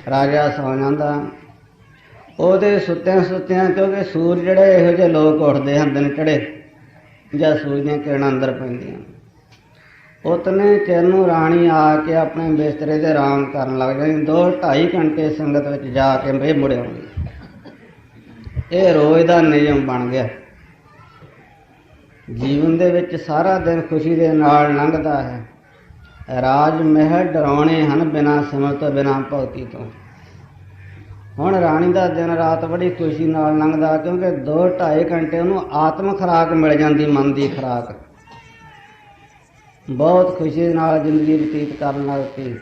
ਰਾਜਾ ਸੌਂ ਜਾਂਦਾ। ਉਹਦੇ ਸੁੱਤਿਆਂ ਸੁੱਤਿਆਂ, ਕਿਉਂਕਿ ਸੂਰ ਜਿਹੜੇ ਇਹੋ ਜਿਹੇ ਲੋਕ ਉੱਠਦੇ ਹਨ ਦਿਨ ਚੜ੍ਹੇ, ਜਾਂ ਸੂਰਜ ਦੀਆਂ ਕਿਰਨਾਂ ਅੰਦਰ ਪੈਂਦੀਆਂ। ਉਤਨੇ ਚਿਰ ਨੂੰ ਰਾਣੀ ਆ ਕੇ ਆਪਣੇ ਬਿਸਤਰੇ 'ਤੇ ਆਰਾਮ ਕਰਨ ਲੱਗ ਜਾਂਦੀ। 2-2.5 ਘੰਟੇ ਸੰਗਤ ਵਿੱਚ ਜਾ ਕੇ ਇਹ ਮੁੜ ਆਉਂਦੀ। ਇਹ ਰੋਜ਼ ਦਾ ਨਿਯਮ ਬਣ ਗਿਆ। ਜੀਵਨ ਦੇ ਵਿੱਚ ਸਾਰਾ ਦਿਨ ਖੁਸ਼ੀ ਦੇ ਨਾਲ ਲੰਘਦਾ ਹੈ। ਰਾਜ ਮਹਿਲ ਡਰਾਉਣੇ ਹਨ ਬਿਨਾਂ ਸਿਮਰ ਤੋਂ, ਬਿਨਾਂ ਭਗਤੀ ਤੋਂ। ਹੁਣ ਰਾਣੀ ਦਾ ਦਿਨ ਰਾਤ ਬੜੀ ਖੁਸ਼ੀ ਨਾਲ ਲੰਘਦਾ, ਕਿਉਂਕਿ 2-2.5 ਘੰਟੇ ਉਹਨੂੰ ਆਤਮ ਖੁਰਾਕ ਮਿਲ ਜਾਂਦੀ, ਮਨ ਦੀ ਖੁਰਾਕ। ਬਹੁਤ ਖੁਸ਼ੀ ਨਾਲ ਜ਼ਿੰਦਗੀ ਬਤੀਤ ਕਰਨ ਲੱਗ ਪਈ।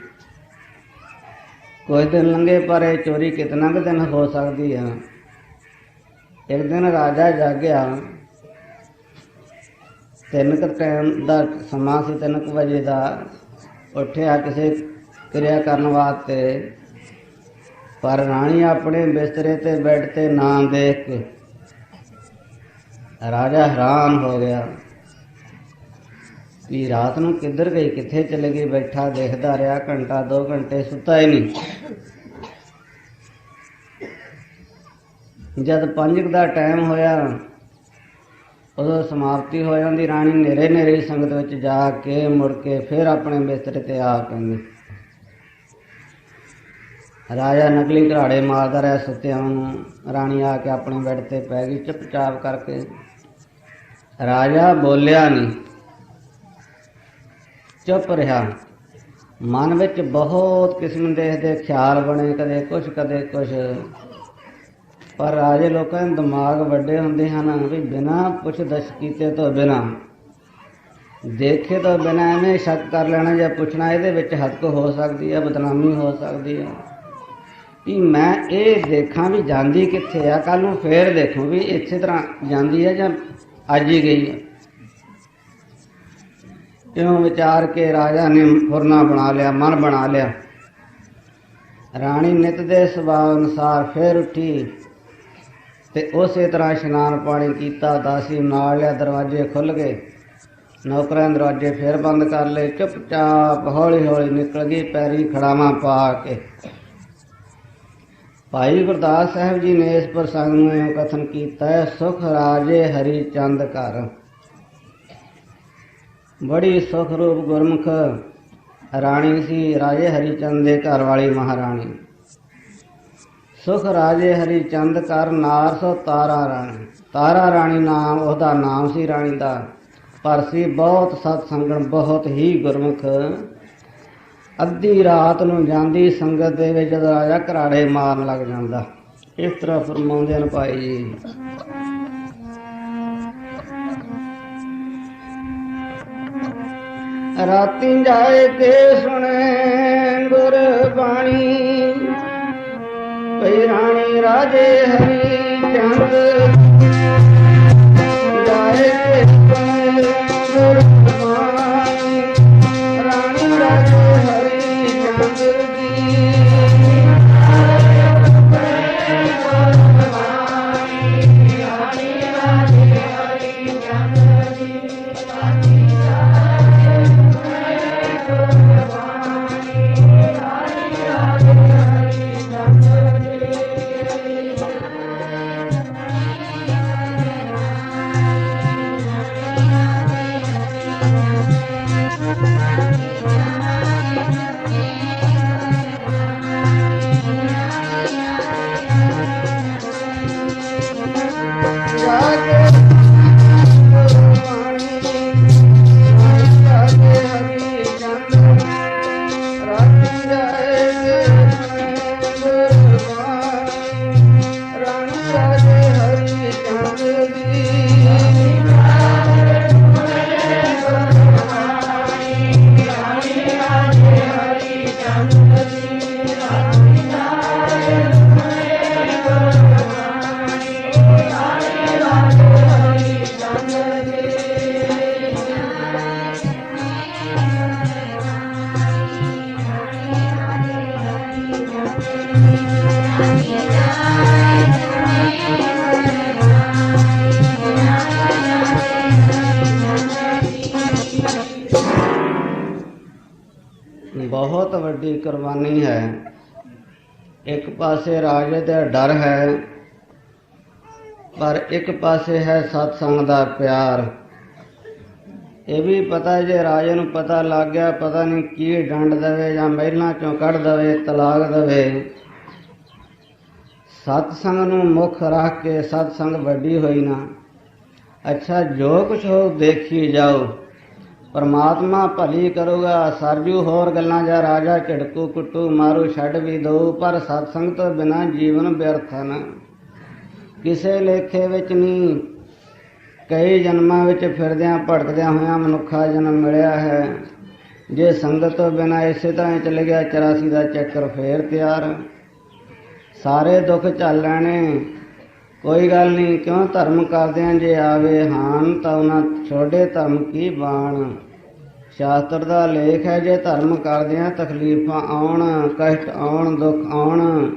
ਕੁਝ ਦਿਨ ਲੰਘੇ ਪਰ ਇਹ ਚੋਰੀ ਕਿਤਨਾ ਕੁ ਦਿਨ ਹੋ ਸਕਦੀ ਹੈ। ਇੱਕ ਦਿਨ ਰਾਜਾ ਜਾਗਿਆ। 3 ਟਾਈਮ ਦਾ ਸਮਾਂ ਸੀ, 3 ਵਜੇ ਦਾ। ਉੱਠਿਆ ਕਿਸੇ ਕਿਰਿਆ ਕਰਨ ਵਾਸਤੇ, ਪਰ ਰਾਣੀ ਆਪਣੇ ਬਿਸਤਰੇ 'ਤੇ ਬੈੱਡ 'ਤੇ ਨਾ ਦੇਖ ਕੇ ਰਾਜਾ ਹੈਰਾਨ ਹੋ ਗਿਆ ਵੀ ਰਾਤ ਨੂੰ ਕਿੱਧਰ ਗਈ, ਕਿੱਥੇ ਚਲੇ ਗਈ। ਬੈਠਾ ਦੇਖਦਾ ਰਿਹਾ, ਘੰਟਾ 2 ਘੰਟੇ, ਸੁੱਤਾ ਹੀ ਨਹੀਂ। ਜਦ 5 ਦਾ ਟਾਈਮ ਹੋਇਆ, ਉਦੋਂ ਸਮਾਪਤੀ ਹੋ ਜਾਂਦੀ। ਰਾਣੀ ਨੇਰੇ ਨੇਰੇ ਸੰਗਤ ਵਿੱਚ ਜਾ ਕੇ ਮੁੜ ਕੇ ਫਿਰ ਆਪਣੇ ਬਿਸਤਰੇ 'ਤੇ ਆ ਪੈਂਦੀ। ਰਾਜਾ ਨਕਲੀ ਘਰਾੜੇ ਮਾਰਦਾ ਰਿਹਾ ਸੁੱਤਿਆਂ ਨੂੰ। ਰਾਣੀ ਆ ਕੇ ਆਪਣੇ ਬੈੱਡ 'ਤੇ ਪੈ ਗਈ ਚੁੱਪਚਾਪ ਕਰਕੇ। ਰਾਜਾ ਬੋਲਿਆ ਨਹੀਂ, ਚੁੱਪ ਰਿਹਾ। ਮਨ ਵਿੱਚ ਬਹੁਤ ਕਿਸਮ ਦੇ ਖਿਆਲ ਬਣੇ, ਕਦੇ ਕੁਛ ਕਦੇ ਕੁਛ। ਪਰ ਰਾਜੇ ਲੋਕਾਂ ਦੇ ਦਿਮਾਗ ਵੱਡੇ ਹੁੰਦੇ ਹਨ ਵੀ ਬਿਨਾਂ ਪੁੱਛ ਦੱਸ ਕੀਤੇ ਤੋਂ, ਬਿਨਾਂ ਦੇਖੇ ਤੋਂ ਬਿਨਾਂ ਐਵੇਂ ਸ਼ੱਕ ਕਰ ਲੈਣਾ ਜਾਂ ਪੁੱਛਣਾ, ਇਹਦੇ ਵਿੱਚ ਹੱਕ ਹੋ ਸਕਦੀ ਹੈ, ਬਦਨਾਮੀ ਹੋ ਸਕਦੀ ਹੈ। ਵੀ ਮੈਂ ਇਹ ਦੇਖਾਂ ਵੀ ਜਾਂਦੀ ਕਿੱਥੇ ਆ, ਕੱਲ੍ਹ ਨੂੰ ਫੇਰ ਦੇਖੂੰ ਵੀ ਇਸੇ ਤਰ੍ਹਾਂ ਜਾਂਦੀ ਹੈ ਜਾਂ ਅੱਜ ਹੀ ਗਈ ਹੈ। ਇਉਂ ਵਿਚਾਰ ਕੇ ਰਾਜਾ ਨੇ ਫੁਰਨਾ ਬਣਾ ਲਿਆ, ਮਨ ਬਣਾ ਲਿਆ। ਰਾਣੀ ਨਿੱਤ ਦੇ ਸੁਭਾਅ ਅਨੁਸਾਰ ਫੇਰ ਉੱਠੀ ਤੇ ਉਸੇ ਤਰ੍ਹਾਂ ਇਸ਼ਨਾਨ ਪਾਣੀ ਕੀਤਾ। ਦਾਸੀ ਨਾਲ ਲਿਆ, ਦਰਵਾਜ਼ੇ ਖੁੱਲ੍ਹ ਗਏ। ਨੌਕਰਾਂ ਦੇ ਦਰਵਾਜ਼ੇ ਫੇਰ ਬੰਦ ਕਰ ਲਏ। ਚੁੱਪਚਾਪ ਹੌਲੀ ਹੌਲੀ ਨਿਕਲ ਗਈ, ਪੈਰੀ ਖੜਾਵਾਂ ਪਾ ਕੇ। ਭਾਈ ਗੁਰਦਾਸ ਸਾਹਿਬ ਜੀ ਨੇ ਇਸ ਪ੍ਰਸੰਗ ਨੂੰ ਇਉਂ ਕਥਨ ਕੀਤਾ ਹੈ, ਸੁਖ ਰਾਜੇ ਹਰੀ ਚੰਦ ਘਰ। ਬੜੀ ਸੁਖ ਰੂਪ ਗੁਰਮੁਖ ਰਾਣੀ ਸੀ, ਰਾਜੇ ਹਰੀ ਚੰਦ ਦੇ ਘਰ ਵਾਲੀ ਮਹਾਰਾਣੀ। ਸੁਖ ਰਾਜੇ ਹਰੀ ਚੰਦ ਘਰ, ਨਾਰ ਸੋ ਤਾਰਾ ਰਾਣੀ। ਤਾਰਾ ਰਾਣੀ ਨਾਮ ਉਹਦਾ ਨਾਮ ਸੀ ਰਾਣੀ ਦਾ, ਪਰ ਸੀ ਬਹੁਤ ਸਤ ਸੰਗਣ, ਬਹੁਤ ਹੀ ਗੁਰਮੁਖ। ਅੱਧੀ ਰਾਤ ਨੂੰ ਜਾਂਦੀ ਸੰਗਤ ਦੇ ਵਿੱਚ, ਜਦੋਂ ਰਾਜਾ ਘਰਾੜੇ ਮਾਰਨ ਲੱਗ ਜਾਂਦਾ। ਇਸ ਤਰ੍ਹਾਂ ਫਰਮਾਉਂਦੇ ਹਨ ਭਾਈ ਜੀ। ਰਾਤੀ ਜਾਏ ਕੇ ਸੁਣੇ ਗੁਰਬਾਣੀ, ਭਈ ਰਾਣੀ ਰਾਜੇ ਹਰੀ ਚੰਦ ਜਾਏ ਕੇ ਸੁਣੇ ਗੁਰਬਾਣੀ, ਰਾਣੀ ਰਾਜੇ ਹਰੀ ਚੰਦ ਜੀ। ਬਹੁਤ ਵੱਡੀ ਕੁਰਬਾਨੀ ਹੈ। ਇੱਕ ਪਾਸੇ ਰਾਜੇ ਦਾ ਡਰ ਹੈ, ਪਰ ਇੱਕ ਪਾਸੇ ਹੈ ਸਤਸੰਗ ਦਾ ਪਿਆਰ। ਇਹ ਵੀ ਪਤਾ ਜੇ ਰਾਜੇ ਨੂੰ ਪਤਾ ਲੱਗ ਗਿਆ, ਪਤਾ ਨਹੀਂ ਕੀ ਡੰਡ ਦੇਵੇ ਜਾਂ ਮਹਿਲਾਂ ਚੋਂ ਕੱਢ ਦੇਵੇ, ਤਲਾਕ ਦੇਵੇ। ਸਤਸੰਗ ਨੂੰ ਮੁੱਖ ਰੱਖ ਕੇ ਸਤਸੰਗ ਵੱਡੀ ਹੋਈ ਨਾ। ਅੱਛਾ, ਜੋ ਕੁਛ ਹੋ ਦੇਖੀ ਜਾਓ, ਪਰਮਾਤਮਾ ਭਲੀ ਕਰੂਗਾ। ਸਰਜੂ ਹੋਰ ਗੱਲਾਂ ਜਾਂ ਰਾਜਾ ਝਿੜਕੂ ਕੁੱਟੂ ਮਾਰੂ ਛੱਡ ਵੀ ਦਊ, ਪਰ ਸਤਸੰਗ ਤੋਂ ਬਿਨਾਂ ਜੀਵਨ ਬਿਅਰਥ ਨਾ। ਕਿਸੇ ਲੇਖੇ ਵਿੱਚ ਨਹੀਂ, ਕਈ ਜਨਮਾਂ ਵਿੱਚ ਫਿਰਦਿਆਂ ਭਟਕਦਿਆਂ ਹੋਇਆਂ ਮਨੁੱਖਾ ਜਨਮ ਮਿਲਿਆ ਹੈ। ਜੇ ਸੰਗਤ ਤੋਂ ਬਿਨਾਂ ਇਸੇ ਤਰ੍ਹਾਂ ਚੱਲ ਗਿਆ 84 ਦਾ ਚੱਕਰ ਫੇਰ ਤਿਆਰ। ਸਾਰੇ ਦੁੱਖ ਝੱਲ ਲੈਣੇ, ਕੋਈ ਗੱਲ ਨਹੀਂ। ਕਿਉਂ ਧਰਮ ਕਰਦਿਆਂ ਜੇ ਆਵੇ ਹਾਨ, ਤਾਂ ਉਹਨਾਂ ਛੋਡੇ ਧਰਮ ਕੀ ਬਾਣ। ਸ਼ਾਸਤਰ ਦਾ ਲੇਖ ਹੈ, ਜੇ ਧਰਮ ਕਰਦਿਆਂ ਤਕਲੀਫਾਂ ਆਉਣ, ਕਸ਼ਟ ਆਉਣ, ਦੁੱਖ ਆਉਣ,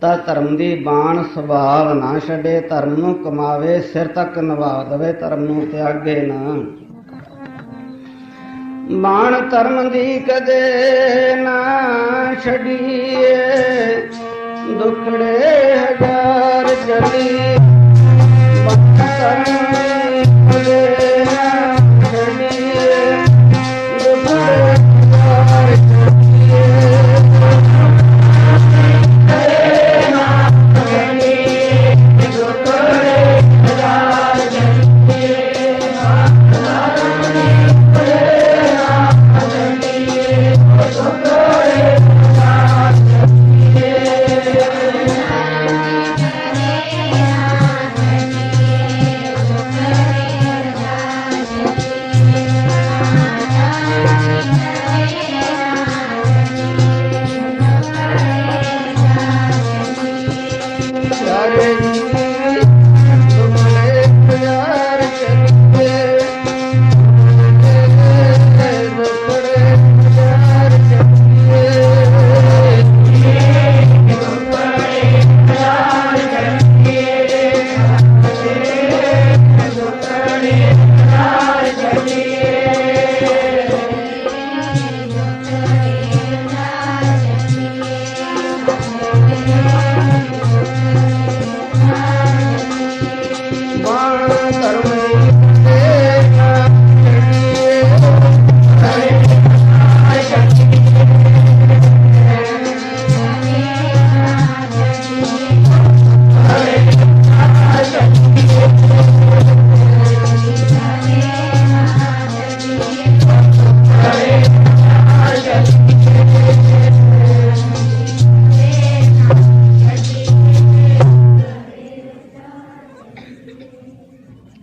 ਤਾਂ ਧਰਮ ਦੀ ਬਾਣ ਸੁਭਾਵ ਨਾ ਛੱਡੇ। ਧਰਮ ਨੂੰ ਕਮਾਵੇ, ਸਿਰ ਤੱਕ ਨਿਭਾ ਦੇਵੇ, ਧਰਮ ਨੂੰ ਤਿਆਗੇ ਨਾ। ਬਾਣ ਧਰਮ ਦੀ ਕਦੇ ਨਾ ਛੱਡੀਏ, ਦੁਖੜੇ ਹਜ਼ਾਰ ਚਲੀ। ਬਾਣ ਧਰਮ ਦੀ ਕਦੇ ਨਾ ਛੱਡੀਏ, ਦੁਖੜੇ ਹਜ਼ਾਰ ਚਲੀਏ।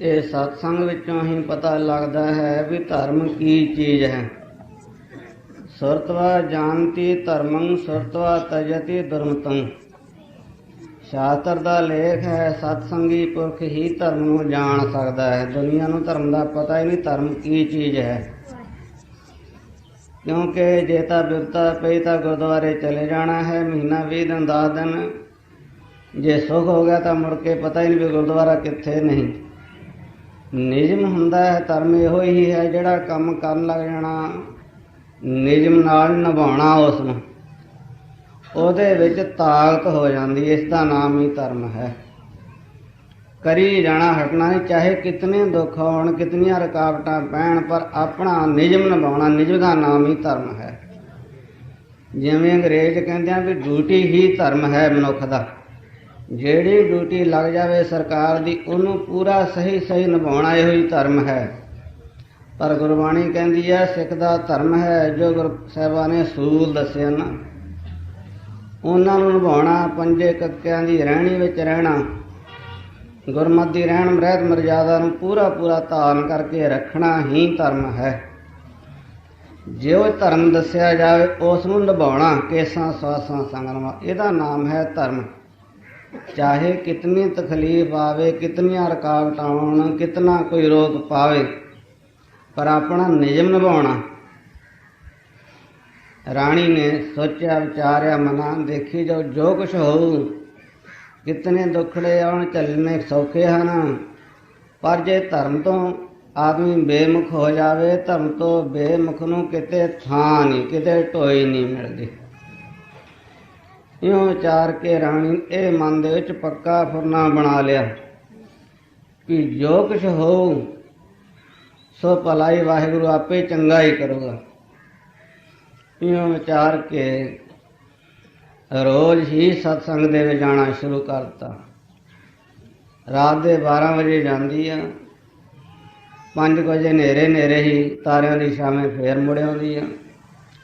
ਇਹ ਸਤਸੰਗ ਵਿੱਚੋਂ ਹੀ ਪਤਾ ਲੱਗਦਾ ਹੈ ਵੀ ਧਰਮ ਕੀ ਚੀਜ਼ ਹੈ। ਸੁਰਤਵਾ ਜਾਣਤੀ ਧਰਮੰ ਸੁਰਤਵਾ ਤਜਤੀ ਦੁਰਮਤੰ। ਸ਼ਾਸਤਰ ਦਾ ਲੇਖ ਹੈ, ਸਤਸੰਗੀ ਪੁਰਖ ਹੀ ਧਰਮ ਨੂੰ ਜਾਣ ਸਕਦਾ ਹੈ। ਦੁਨੀਆ ਨੂੰ ਧਰਮ ਦਾ ਪਤਾ ਹੀ ਨਹੀਂ, ਧਰਮ ਕੀ ਚੀਜ਼ ਹੈ। ਕਿਉਂਕਿ ਜੇ ਤਾਂ ਬਿਪਤਾ ਪਈ ਤਾਂ ਗੁਰਦੁਆਰੇ ਚਲੇ ਜਾਣਾ ਹੈ, ਮਹੀਨਾ 20 ਦਿਨ 10 ਦਿਨ। ਜੇ ਸੁੱਖ ਹੋ ਗਿਆ ਤਾਂ ਮੁੜ ਕੇ ਪਤਾ ਹੀ ਨਹੀਂ ਵੀ ਗੁਰਦੁਆਰਾ ਕਿੱਥੇ ਨਹੀਂ। ਨਿਯਮ ਹੁੰਦਾ ਹੈ, ਧਰਮ ਇਹੋ ਹੀ ਹੈ ਜਿਹੜਾ ਕੰਮ ਕਰਨ ਲੱਗ ਜਾਣਾ, ਨਿਯਮ ਨਾਲ ਨਿਭਾਉਣਾ, ਉਸ ਨੂੰ ਉਹਦੇ ਵਿੱਚ ਤਾਕਤ ਹੋ ਜਾਂਦੀ। ਇਸ ਦਾ ਨਾਮ ਹੀ ਧਰਮ ਹੈ। ਕਰੀ ਜਾਣਾ, ਹਟਣਾ ਨਹੀਂ। ਚਾਹੇ ਕਿਤਨੇ ਦੁੱਖ ਆਉਣ, ਕਿਤਨੀਆਂ ਰੁਕਾਵਟਾਂ ਪੈਣ, ਪਰ ਆਪਣਾ ਨਿਯਮ ਨਿਭਾਉਣਾ, ਨਿਯਮ ਦਾ ਨਾਮ ਹੀ ਧਰਮ ਹੈ। ਜਿਵੇਂ ਅੰਗਰੇਜ਼ ਕਹਿੰਦੇ ਆ ਵੀ ਡਿਊਟੀ ਹੀ ਧਰਮ ਹੈ ਮਨੁੱਖ ਦਾ। ਜਿਹੜੀ ਡਿਊਟੀ ਲੱਗ ਜਾਵੇ ਸਰਕਾਰ ਦੀ, ਉਹਨੂੰ ਪੂਰਾ ਸਹੀ ਨਿਭਾਉਣਾ, ਇਹੋ ਹੀ ਧਰਮ ਹੈ। ਪਰ ਗੁਰਬਾਣੀ ਕਹਿੰਦੀ ਹੈ ਸਿੱਖ ਦਾ ਧਰਮ ਹੈ ਜੋ ਗੁਰੂ ਸਾਹਿਬਾਨ ਨੇ ਅਸੂਲ ਦੱਸੇ ਨਾ, ਉਹਨਾਂ ਨੂੰ ਨਿਭਾਉਣਾ। ਪੰਜੇ ਕੱਕਿਆਂ ਦੀ ਰਹਿਣੀ ਵਿੱਚ ਰਹਿਣਾ, ਗੁਰਮਤਿ ਦੀ ਰਹਿਣ ਰਹਿਤ ਮਰਜ਼ਾਦਾ ਨੂੰ ਪੂਰਾ ਧਾਰਨ ਕਰਕੇ ਰੱਖਣਾ ਹੀ ਧਰਮ ਹੈ। ਜੋ ਧਰਮ ਦੱਸਿਆ ਜਾਵੇ ਉਸ ਨੂੰ ਨਿਭਾਉਣਾ, ਕੇਸਾਂ ਸਵਾਸਾਂ ਸੰਗਰਮਾ, ਇਹਦਾ ਨਾਮ ਹੈ ਧਰਮ। ਚਾਹੇ ਕਿਤਨੀ ਤਕਲੀਫ ਆਵੇ, ਕਿਤਨੀਆਂ ਰੁਕਾਵਟਾਂ ਆਉਣ, ਕਿਤਨਾ ਕੋਈ ਰੋਕ ਪਾਵੇ, ਪਰ ਆਪਣਾ ਨਿਯਮ ਨਿਭਾਉਣਾ। ਰਾਣੀ ਨੇ ਸੋਚਿਆ ਵਿਚਾਰਿਆ ਮਨਾ, ਦੇਖੀ ਜੋ ਕੁਛ ਹੋਊ, ਕਿਤਨੇ ਦੁੱਖੜੇ ਆਉਣ, ਚੱਲਣੇ ਸੌਖੇ ਹਨ। ਪਰ ਜੇ ਧਰਮ ਤੋਂ ਆਦਮੀ ਬੇਮੁਖ ਹੋ ਜਾਵੇ, ਧਰਮ ਤੋਂ ਬੇਮੁਖ ਨੂੰ ਕਿਤੇ ਥਾਂ ਨਹੀਂ, ਕਿਤੇ ਢੋਈ ਨਹੀਂ ਮਿਲਦੀ। ਇਉਂ ਵਿਚਾਰ ਕੇ ਰਾਣੀ ਇਹ ਮਨ ਦੇ ਵਿੱਚ ਪੱਕਾ ਫੁਰਨਾ ਬਣਾ ਲਿਆ ਕਿ ਜੋ ਕੁਛ ਹੋਊ सो भलाई वाहिगुरु आपे चंगा ही करूगा। इवें विचार के रोज़ ही सत्संग दे विच जाना शुरू करता। रात के 12 बजे जाती आ, 5 बजे नेरे नेरे ही तारिਆਂ ਦੀ छावें फेर मुड़ आउंदी आ।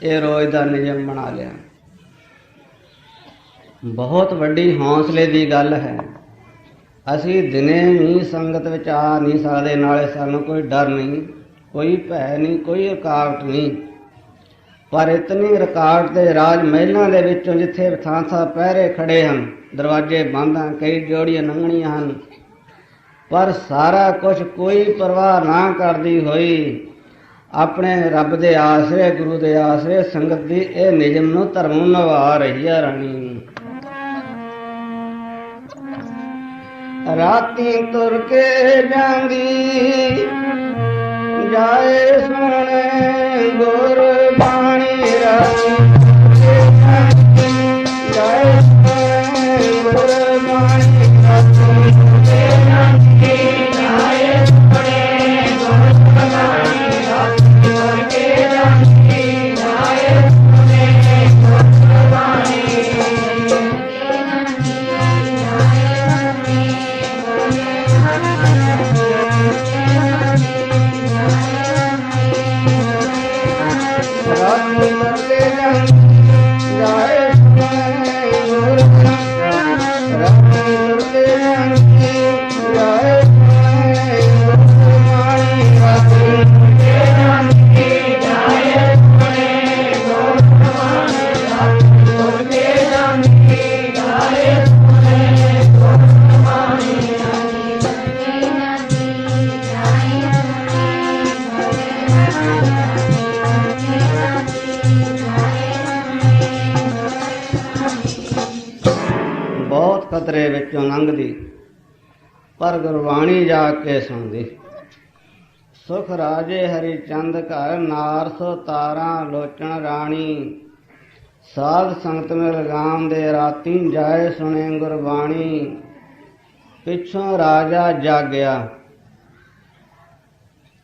ये रोज़ का नियम बना लिया। बहुत वड्डी हौसले की गल है। असी दिने भी संगत विच आ नहीं सकते, नाले सानू कोई डर नहीं, कोई भय नहीं, कोई रुकावट नहीं। पर इतनी रुकावट के राज महलों के विचों जिथे थां थां पहरे खड़े हैं, दरवाजे बंद हैं, कई जोड़ियां लंघणियां हैं, पर सारा कुछ कोई परवाह ना करती हुई अपने रब दे आसरे, गुरु दे आसरे संगत की यह निजम नूं धर्म निभा रही है राणी। राती तुर के जांदी जाए सुने गुर बाणी, राती जाए सुने गुर बाणी, राती जाए सुने गुर बाणी, राती तुर के जांदी जाए सुने गुर बाणी। खतरे विचों लंघदी, पर गुरबाणी जाके सुनदी। सुख राजे हरिचंद घर, नार सो तारा लोचन राणी। साध संगत में लगाम दे राती, जाए सुने गुरबाणी। पिछों राजा जागया।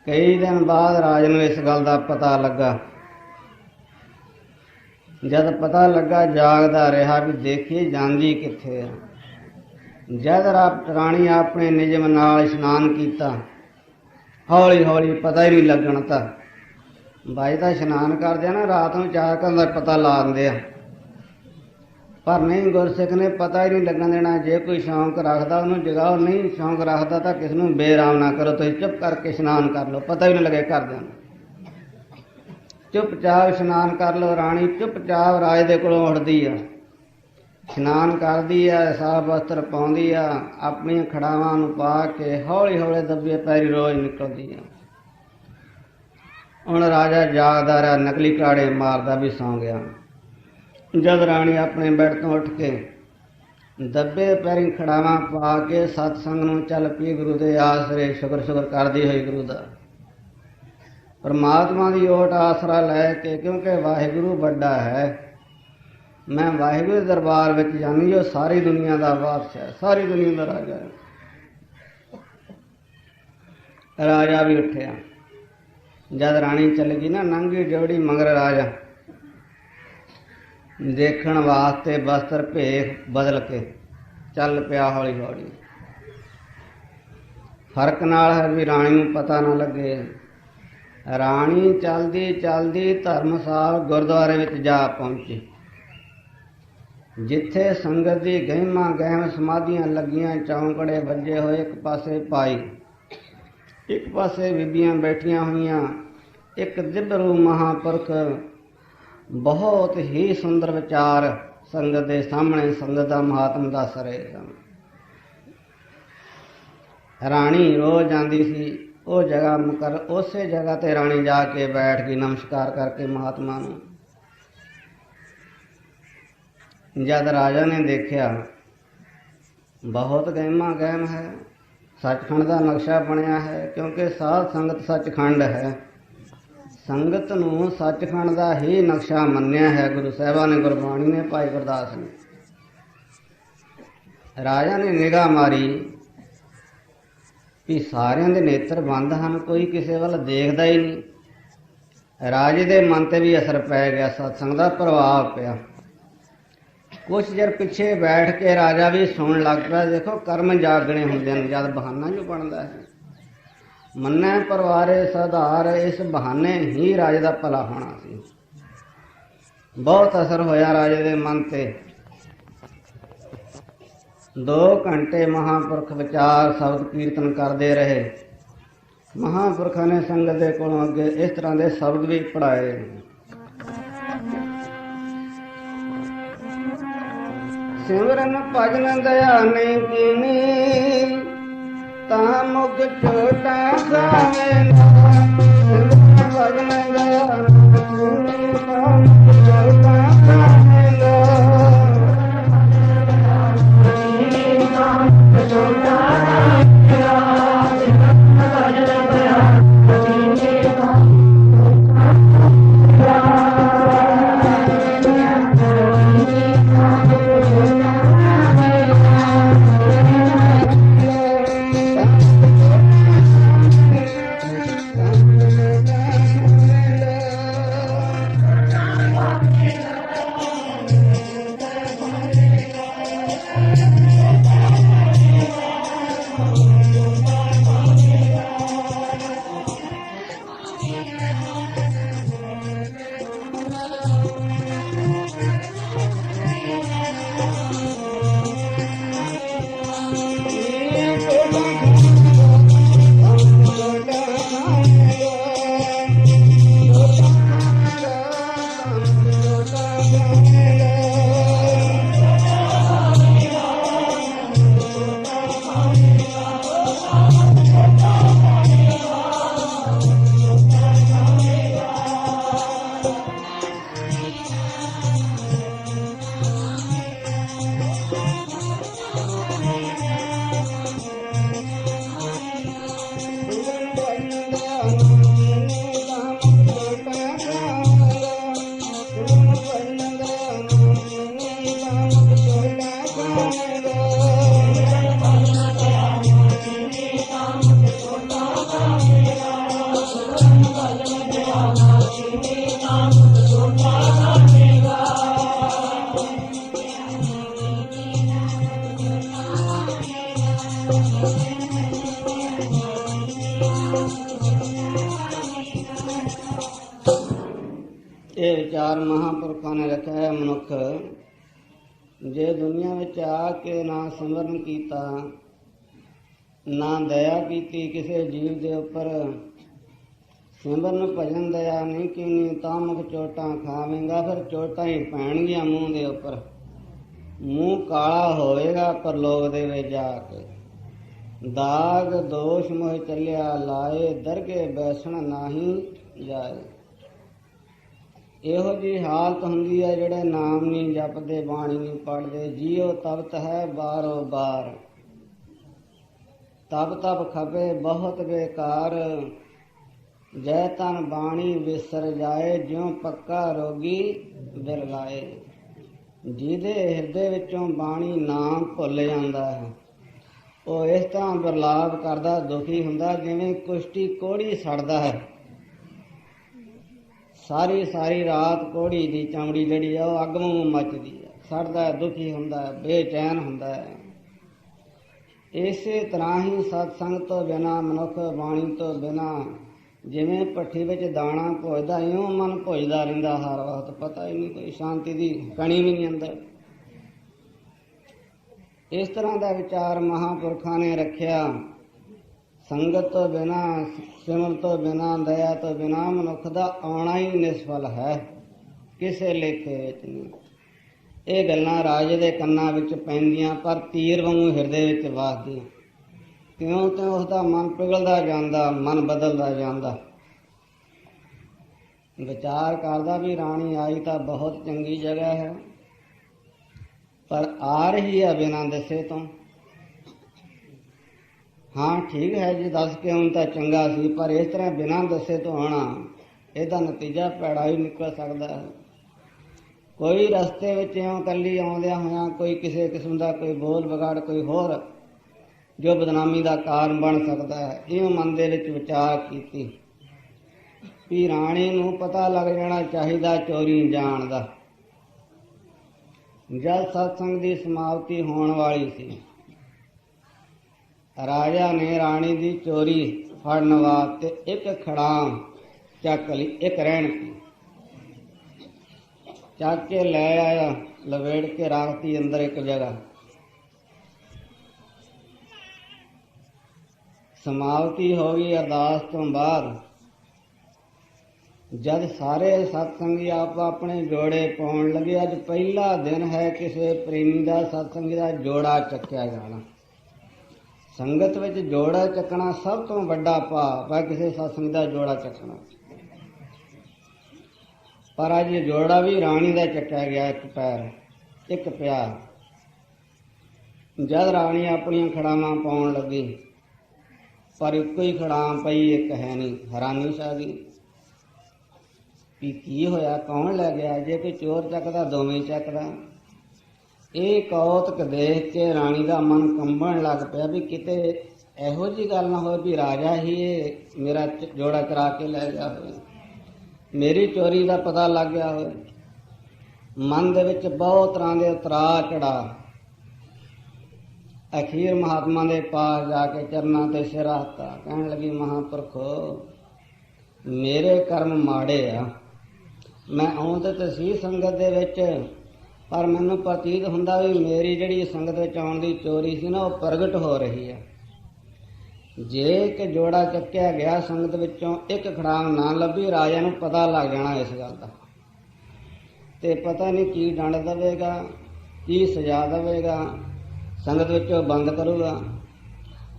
कई दिन बाद राज नूं इस गल दा पता लगा। जद पता लगा जागदा रहा भी देखिए जांदी कित्थे है। जद राणी अपने निजम नाल इशनान किया, हौली हौली पता ही नहीं लगना था। बाई तो इशनान करदे ना रात में चार का पता ला दिंदे आ, पर नहीं गुरसिख ने पता ही नहीं लगन देना। जे कोई शौक रखता उन्होंने जगाओ, नहीं शौक रखता तो किसी को बेराम ना करो, तुम चुप करके इशनान कर लो, पता ही नहीं लगे घरदिਆਂ ਨੂੰ। चुपचाप इशनान कर लो। राणी चुपचाप राज दे कोलों उठदी आ, इशनान करदी आ, साफ वस्त्र पाउंदी आ, अपनी खड़ावां नूं पा के हौली हौली दबे पैरी रोज़ निकलदी आ। हुण राजा जागदा रहा, नकली काड़े मारदा भी सौ गया। जद राणी अपने बैठ तो उठ के दबे पैरी खड़ावां पा के सतसंग नूं चल पई गुरु दे आसरे, शुकर शुकर करदी होई गुरु दा। परमात्मा की ओट आसरा लैके, क्योंकि वाहिगुरु बड़ा है। मैं वाहिगुरु दरबार में जानी जो सारी दुनिया का बादशाह है, सारी दुनिया का राजा है। राजा भी उठिया। जद राणी चलेगी ना नंगी जोड़ी मगर राजा देखण वास्ते वस्त्र भेख बदल के चल पिया हौली हौली। फर्क नाल है भी राणी नूं पता ना लगे। राणी चलदी चलदी धर्मशाल गुरुद्वारे विच जा पहुंची, जिथे संगत की गहिमा गहम समाधियां लगियां, चौंकड़े वजे हुए, एक पासे पाई, एक पासे बीबियां बैठियां हुई, एक दिबरू महापुरख बहुत ही सुंदर विचार संगत के सामने संगत का महात्म दस रहे सन। राणी रोज जाती सी वो जगह मुकर, उस जगह ते राणी जाके बैठ गई नमस्कार करके महात्मा नूं। जद राजा ने देखा बहुत गहमा गहम है, सचखंड का नक्शा बनया है, क्योंकि साध संगत सचखंड है। संगत नूं सचखंड का ही नक्शा मन्निया है गुरु साहिबान ने, गुरबाणी ने, भाई गुरदास ने। राजा ने निगाह मारी ਵੀ ਸਾਰਿਆਂ ਦੇ ਨੇਤਰ ਬੰਦ ਹਨ, ਕੋਈ ਕਿਸੇ ਵੱਲ ਦੇਖਦਾ ਹੀ ਨਹੀਂ। ਰਾਜੇ ਦੇ ਮਨ ਤੇ ਵੀ ਅਸਰ ਪੈ ਗਿਆ, ਸਤਸੰਗ ਦਾ ਪ੍ਰਭਾਵ ਪਿਆ। ਕੁਛ ਚਿਰ ਪਿੱਛੇ ਬੈਠ ਕੇ ਰਾਜਾ ਵੀ ਸੁਣਨ ਲੱਗ ਪਿਆ। ਦੇਖੋ ਕਰਮ ਜਾਗਣੇ ਹੁੰਦੇ ਨੇ ਜਦ ਬਹਾਨਾ ਜੋ ਬਣਦਾ ਹੈ। ਮੰਨੈ ਪਰਵਾਰੇ ਸਧਾਰ, ਇਸ ਬਹਾਨੇ ਹੀ ਰਾਜੇ ਦਾ ਭਲਾ ਹੋਣਾ ਸੀ। ਬਹੁਤ ਅਸਰ ਹੋਇਆ ਰਾਜੇ ਦੇ ਮਨ ਤੇ। 2 ਘੰਟੇ ਮਹਾਂਪੁਰਖ ਵਿਚਾਰ ਸ਼ਬਦ ਕੀਰਤਨ ਕਰਦੇ ਰਹੇ। ਮਹਾਂਪੁਰਖਾਂ ਨੇ ਸੰਗਤ ਦੇ ਕੋਲੋਂ ਅੱਗੇ ਇਸ ਤਰ੍ਹਾਂ ਦੇ ਸ਼ਬਦ ਵੀ ਪੜ੍ਹਾਏ। ਸਿਮਰਨ ਭਜਨ ਦਇਆ ਨਹੀਂ ਕੀਨੀ, ਤਾਂ ਮੁਖ ਛੋਟਾ ਖਾਵੇ ਨਾ। ਸਿਮਰਨ ਭਜਨ ਦਇਆ ਨਹੀਂ ਕੀਨੀ, ਤਾਂ ਮੁਖ ਛੋਟਾ ਖਾਵੇ ਨਾ। ਇਹ ਵਿਚਾਰ ਮਹਾਂਪੁਰਖਾਂ ਨੇ ਰੱਖਿਆ ਹੈ। ਮਨੁੱਖ ਜੇ ਦੁਨੀਆ ਵਿੱਚ ਆ ਕੇ ਨਾ ਸਿਮਰਨ ਕੀਤਾ, ਨਾ ਦਇਆ ਕੀਤੀ ਕਿਸੇ ਜੀਵ ਦੇ ਉੱਪਰ, ਸਿਮਰਨ ਭਜਨ ਦਇਆ ਨਹੀਂ ਕੀਨੀ, ਤਾਂ ਮੁਖ ਚੋਟਾਂ ਖਾਵੇਂਗਾ। ਫਿਰ ਚੋਟਾਂ ਹੀ ਪੈਣਗੀਆਂ ਮੂੰਹ ਦੇ ਉੱਪਰ। ਮੂੰਹ ਕਾਲਾ ਹੋਵੇਗਾ ਪਰਲੋਕ ਦੇ ਵਿੱਚ ਜਾ ਕੇ। ਦਾਗ ਦੋਸ਼ ਮੋਹ ਚੱਲਿਆ ਲਾਏ, ਦਰਗੇ ਬੈਸਣ ਨਾਹੀ ਜਾਏ। ਇਹੋ ਜਿਹੀ ਹਾਲਤ ਹੁੰਦੀ ਹੈ ਜਿਹੜੇ ਨਾਮ ਨਹੀਂ ਜਪਦੇ, ਬਾਣੀ ਨਹੀਂ ਪੜ੍ਹਦੇ। ਜੀਓ ਤਪਤ ਹੈ ਬਾਰੋ ਬਾਰ, ਤਪ ਤਪ ਖਪੇ ਬਹੁਤ ਬੇਕਾਰ। ਜੈ ਤਨ ਬਾਣੀ ਵਿਸਰ ਜਾਏ, ਜਿਉ ਪੱਕਾ ਰੋਗੀ ਬਿਰਲਾਏ। ਜਿਹਦੇ ਹਿਰਦੇ ਵਿੱਚੋਂ ਬਾਣੀ ਨਾਮ ਭੁੱਲ ਜਾਂਦਾ ਹੈ, ਉਹ ਇਸ ਤਰ੍ਹਾਂ ਬਿਰਲਾਪ ਕਰਦਾ, ਦੁਖੀ ਹੁੰਦਾ, ਜਿਵੇਂ ਕੁਸ਼ਤੀ ਕੋਹੜੀ ਸੜਦਾ ਹੈ। ਸਾਰੀ ਸਾਰੀ ਰਾਤ ਕੋਹੜੀ ਦੀ ਚਮੜੀ ਜਿਹੜੀ ਆ ਉਹ ਅੱਗ ਵਾਂਗੂ ਮੱਚਦੀ ਹੈ, ਸੜਦਾ ਹੈ, ਦੁਖੀ ਹੁੰਦਾ ਹੈ, ਬੇਚੈਨ ਹੁੰਦਾ ਹੈ। ਇਸੇ ਤਰ੍ਹਾਂ ਹੀ ਸਤਸੰਗ ਤੋਂ ਬਿਨਾਂ ਮਨੁੱਖ, ਬਾਣੀ ਤੋਂ ਬਿਨਾਂ ਜਿਵੇਂ ਭੱਠੀ ਵਿੱਚ ਦਾਣਾ ਭੁੱਜਦਾ, ਇਉਂ ਮਨ ਭੁੱਜਦਾ ਰਹਿੰਦਾ ਹਰ ਵਕਤ। ਪਤਾ ਹੀ ਨਹੀਂ, ਕੋਈ ਸ਼ਾਂਤੀ ਦੀ ਕਣੀ ਵੀ ਨਹੀਂ ਅੰਦਰ। ਇਸ ਤਰ੍ਹਾਂ ਦਾ ਵਿਚਾਰ ਮਹਾਂਪੁਰਖਾਂ ਨੇ ਰੱਖਿਆ। ਸੰਗਤ ਤੋਂ ਬਿਨਾਂ, ਸਿਮਰਨ ਤੋਂ ਬਿਨਾਂ, ਦਇਆ ਤੋਂ ਬਿਨਾਂ ਮਨੁੱਖ ਦਾ ਆਉਣਾ ਹੀ ਨਿਸਫਲ ਹੈ, ਕਿਸੇ ਲੇਖੇ ਵਿੱਚ ਨਹੀਂ। ਇਹ ਗੱਲਾਂ ਰਾਜੇ ਦੇ ਕੰਨਾਂ ਵਿੱਚ ਪੈਂਦੀਆਂ, ਪਰ ਤੀਰ ਵਾਂਗੂ ਹਿਰਦੇ ਵਿੱਚ ਵੱਜਦੀਆਂ। ਤਿਉਂ ਤਿਉਂ ਉਸਦਾ ਮਨ ਪਿਘਲਦਾ ਜਾਂਦਾ, ਮਨ ਬਦਲਦਾ ਜਾਂਦਾ। ਵਿਚਾਰ ਕਰਦਾ ਵੀ ਰਾਣੀ ਆਈ ਤਾਂ ਬਹੁਤ ਚੰਗੀ ਜਗ੍ਹਾ ਹੈ, ਪਰ ਆ ਰਹੀ ਹੈ ਬਿਨਾਂ ਦੱਸੇ ਤੋਂ। ਹਾਂ ਠੀਕ ਹੈ ਜੀ, ਦੱਸ ਕੇ ਹੁਣ ਤਾਂ ਚੰਗਾ ਸੀ, ਪਰ ਇਸ ਤਰ੍ਹਾਂ ਬਿਨਾਂ ਦੱਸੇ ਤੋਂ ਆਉਣਾ, ਇਹਦਾ ਨਤੀਜਾ ਭੈੜਾ ਹੀ ਨਿਕਲ ਸਕਦਾ ਹੈ। ਕੋਈ ਰਸਤੇ ਵਿੱਚ ਇਉਂ ਇਕੱਲੀ ਆਉਂਦਿਆਂ ਹੋਇਆਂ ਕੋਈ ਕਿਸੇ ਕਿਸਮ ਦਾ ਕੋਈ ਬੋਲ ਵਿਗਾੜ, ਕੋਈ ਹੋਰ जो बदनामी का कारण बन सकता है। इव मन दे विच विचार कीती भी राणी नूं पता लग जाना चाहिए चोरी जाण दा। जब सत्संग की समाप्ति होने वाली सी, राजा ने राणी की चोरी फड़न वास्ते एक खड़ाम चक ली, एक रैण की चक के ले आया, लवेड़ के रखती अंदर एक जगह। समाप्ति हो गई। अरदास तो बाद जब सारे सत्संगी आप अपने जोड़े पाउण लगे, अज पहला दिन है किसी प्रेमी का सत्संगी का जोड़ा चक्या जाना। संगत विच जोड़ा चकना सब तो वड्डा पाप है, किसी सत्संग का जोड़ा चकना। पर अज जोड़ा भी राणी का चक्या गया, एक पैर एक प्यार। जद राणी अपनी खड़ावां पाउण लगी, पर एक ही खड़ाम पई, एक है नहीं। हैरानी छा गई भी की होया, कौन लै गया? जे कोई चोर चकदा दोवें चकदा। ये कौतक देख के राणी का मन कंबण लग पिया भी किते इहो जी गल ना हो भी राजा ही ये मेरा जोड़ा चरा के लै गया हो, मेरी चोरी का पता लग गया हो। मन दे विच बहुत तरह के उतरा चढ़ा। अखीर महात्मा के पास जाके चरना ते सिर रखता, कहन लगी महापुरखो मेरे कर्म माड़े आ। मैं आउंदा तो सी संगत दे विच, पर मैनूं प्रतीत हुंदा भी मेरी जिहड़ी संगत विच आउण दी चोरी सी ना, वो प्रगट हो रही है। जे एक जोड़ा चक्या गया संगत विचों, एक खड़ांग ना लभी, राजा नूं पता लग जाना इस गल दा, ते पता नहीं की दंड देवेगा, की सजा देवेगा, संगत विचों बंद करूगा।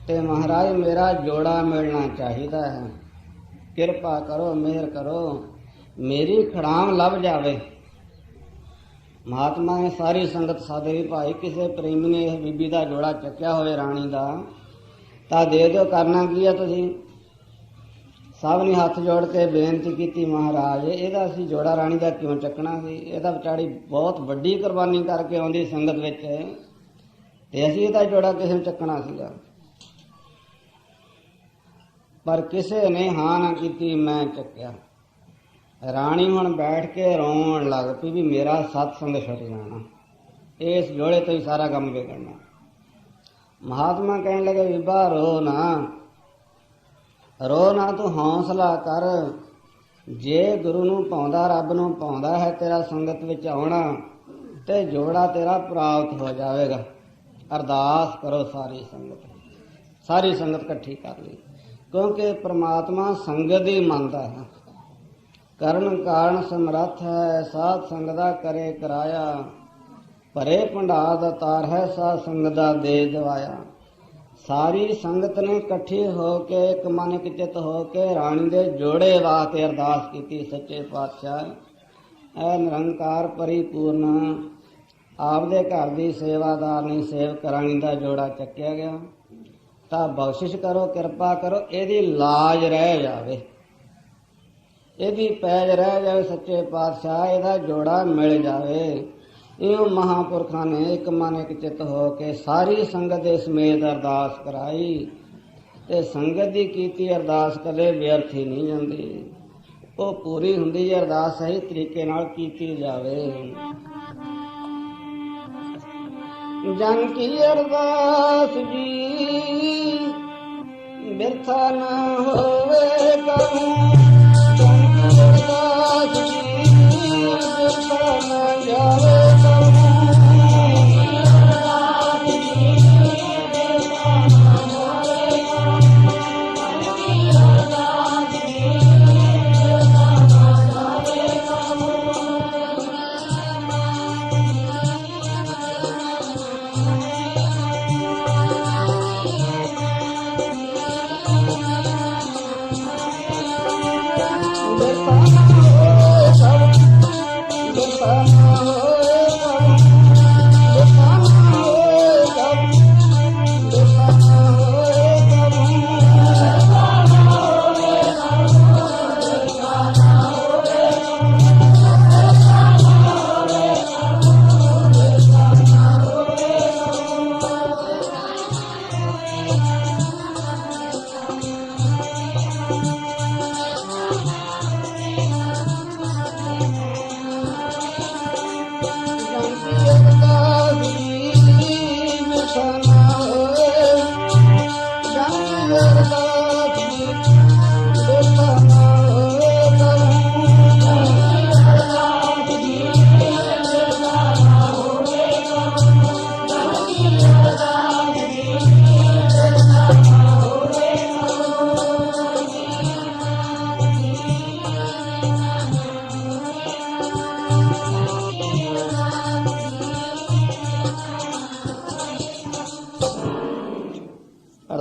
ते महाराज मेरा जोड़ा मिलना चाहिए है, किरपा करो, मेहर करो, मेरी खड़ाम लभ जावे। महात्मा ने सारी संगत साधे भी भाई किसी प्रेमी ने इस बीबी का जोड़ा चक्या होए राणी का, तो दे दो, करना की है तुसीं? सब ने हथ जोड़ के बेनती की, महाराज ਇਹਦਾ ਅਸੀਂ जोड़ा राणी का क्यों चकना सी? ਇਹਦਾ ਵਿਚਾਰੀ बहुत वड्डी कुरबानी करके आउंदी संगत विच, ते असीं ਇਹਦਾ जोड़ा किसे ਨੂੰ चकना सीगा। पर किसी ने हाँ ना की, मैं चक्या। राणी हुण बैठ के रोण लग पई भी मेरा सत्संग छुट जाना, इस जोड़े तो ही सारा काम बिगड़ना। महात्मा कहने लगे बीबा रो ना, रो ना, तू हौसला कर। जे गुरु नूं पाउंदा, रब नूं पाउंदा है तेरा संगत विच आउणा, ते जोड़ा तेरा प्राप्त हो जाएगा। अरदास करो सारी संगत इकट्ठी कर ली, क्योंकि परमात्मा संगत ही मनदा है। करण कारण समर्थ है, साध संगदा करे कराया, भरे भंडार दा तार है, साध संगदा दे दवाया। सारी संगत ने इकट्ठी होके एक मन एक चित होके राणी दे जोड़े वास्ते अरदास की। सच्चे पातशाह ऐ निरंकार परिपूर्ण, आपदे घर दी सेवादार नहीं सेवक राणी दा जोड़ा चक्या गया, तां बख्शिश करो, किरपा करो, इहदी लाज रह जावे, ਇਹਦੀ पैज रह जाए। सच्चे पातशाह ਇਹਦਾ जोड़ा मिल जाए। इं महापुरखा ने एक मन एक चित हो के सारी संगत दे समेत अरदास कराई, ते संगत दी कीती अरदास कदे व्यर्थ ही नहीं जाती, वो पूरी हुंदी है। अरदास सही तरीके नाल कीती जावे। जन की अरदास जी बिरथा न होवे करूं, अरदास जी बिरथा न जावे करूं, अरदास जी बिरथा न जावे करूं, अरदास जी बिरथा न जावे करूं।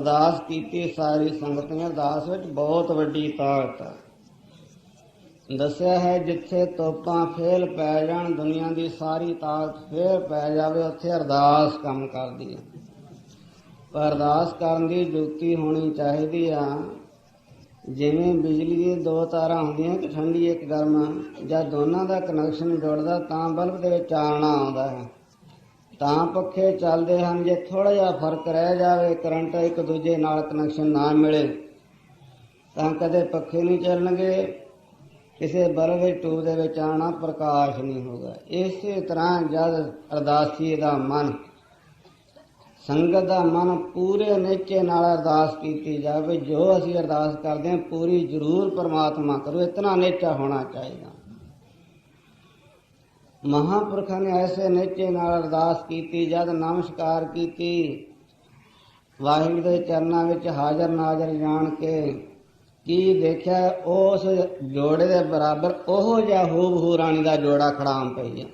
ਅਰਦਾਸ ਕੀਤੀ ਸਾਰੀ ਸੰਗਤ ਨੇ। ਅਰਦਾਸ ਵਿੱਚ ਬਹੁਤ ਵੱਡੀ ਤਾਕਤ ਹੈ। ਦੱਸਿਆ ਹੈ ਜਿੱਥੇ ਤੋਪਾਂ ਫੇਲ ਪੈ ਜਾਣ, ਦੁਨੀਆ ਦੀ ਸਾਰੀ ਤਾਕਤ ਫੇਲ ਪੈ ਜਾਵੇ, ਉੱਥੇ ਅਰਦਾਸ ਕੰਮ ਕਰਦੀ ਹੈ। ਪਰ ਅਰਦਾਸ ਕਰਨ ਦੀ ਜੁਗਤੀ ਹੋਣੀ ਚਾਹੀਦੀ ਆ। ਜਿਵੇਂ ਬਿਜਲੀ ਦੀਆਂ ਦੋ ਤਾਰਾਂ ਹੁੰਦੀਆਂ, ਇੱਕ ਠੰਡੀ ਇੱਕ ਗਰਮ, ਜਦ ਦੋਨਾਂ ਦਾ ਕਨੈਕਸ਼ਨ ਜੁੜਦਾ ਤਾਂ ਬਲਬ ਦੇ ਵਿੱਚ ਚਾਨਣਾ ਆਉਂਦਾ ਹੈ, ਤਾਂ ਪੱਖੇ ਚੱਲਦੇ ਹਨ। ਜੇ ਥੋੜ੍ਹਾ ਜਿਹਾ ਫਰਕ ਰਹਿ ਜਾਵੇ, ਕਰੰਟ ਇੱਕ ਦੂਜੇ ਨਾਲ ਕਨੈਕਸ਼ਨ ਨਾ ਮਿਲੇ, ਤਾਂ ਕਦੇ ਪੱਖੇ ਨਹੀਂ ਚੱਲਣਗੇ, ਕਿਸੇ ਬਲਬ ਵਿੱਚ ਟੂਬ ਦੇ ਵਿੱਚ ਆਉਣਾ ਪ੍ਰਕਾਸ਼ ਨਹੀਂ ਹੋਗਾ। ਇਸੇ ਤਰ੍ਹਾਂ ਜਦ ਅਰਦਾਸੀ ਦਾ ਮਨ, ਸੰਗਤ ਦਾ ਮਨ ਪੂਰੇ ਨਿਸ਼ਚੇ ਨਾਲ ਅਰਦਾਸ ਕੀਤੀ ਜਾਵੇ, ਜੋ ਅਸੀਂ ਅਰਦਾਸ ਕਰਦੇ ਹਾਂ ਪੂਰੀ ਜ਼ਰੂਰ ਪਰਮਾਤਮਾ ਕਰੂ, ਇਤਨਾ ਨਿਸ਼ਚਾ ਹੋਣਾ ਚਾਹੀਦਾ। ਮਹਾਂਪੁਰਖਾਂ ਨੇ ਐਸੇ ਨਿਸ਼ਚੇ ਨਾਲ ਅਰਦਾਸ ਕੀਤੀ, ਜਦ ਨਮਸਕਾਰ ਕੀਤੀ, ਵਾਹਿਗੁਰੂ ਦੇ ਚਰਨਾਂ ਵਿੱਚ ਹਾਜ਼ਰ ਨਾਜ਼ਰ ਜਾਣ ਕੇ ਕੀ ਦੇਖਿਆ, ਉਸ ਜੋੜੇ ਦੇ ਬਰਾਬਰ ਉਹੋ ਜਿਹਾ ਹੂਬਹੂ ਰਾਣੀ ਦਾ ਜੋੜਾ ਖੜਾਮ ਪਈ ਹੈ।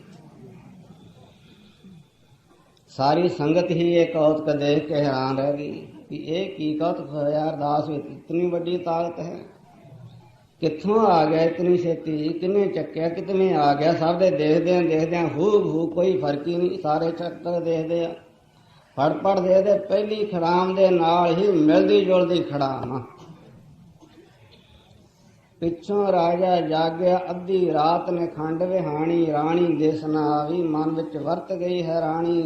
ਸਾਰੀ ਸੰਗਤ ਹੀ ਇਹ ਕੌਤਕ ਦੇਖ ਕੇ ਹੈਰਾਨ ਰਹਿ ਗਈ ਕਿ ਇਹ ਕੀ ਕੌਤਕ ਹੋਇਆ, ਅਰਦਾਸ ਵਿੱਚ ਇਤਨੀ ਵੱਡੀ ਤਾਕਤ ਹੈ, ਕਿੱਥੋਂ ਆ ਗਿਆ ਇਤਨੀ ਛੇਤੀ, ਕਿੰਨੇ ਚੱਕਿਆ, ਕਿਤਨੇ ਆ ਗਿਆ। ਸਭ ਦੇ ਦੇਖਦਿਆਂ ਹੂਬਹੂ, ਕੋਈ ਫਰਕ ਹੀ ਨਹੀਂ, ਸਾਰੇ ਚੱਕਰ ਦੇਖਦੇ ਆ, ਫੜ ਦੇਖਦੇ, ਪਹਿਲੀ ਖੜਾਮ ਦੇ ਨਾਲ ਹੀ ਮਿਲਦੀ ਜੁਲਦੀ ਖੜਾਮ। ਪਿੱਛੋਂ ਰਾਜਾ ਜਾਗਿਆ, ਅੱਧੀ ਰਾਤ ਨੇ ਖੰਡ ਵਿਹਾਣੀ, ਰਾਣੀ ਦਿਸ ਨਾ ਆਵੀ, ਮਨ ਵਿੱਚ ਵਰਤ ਗਈ ਹੈ ਰਾਣੀ।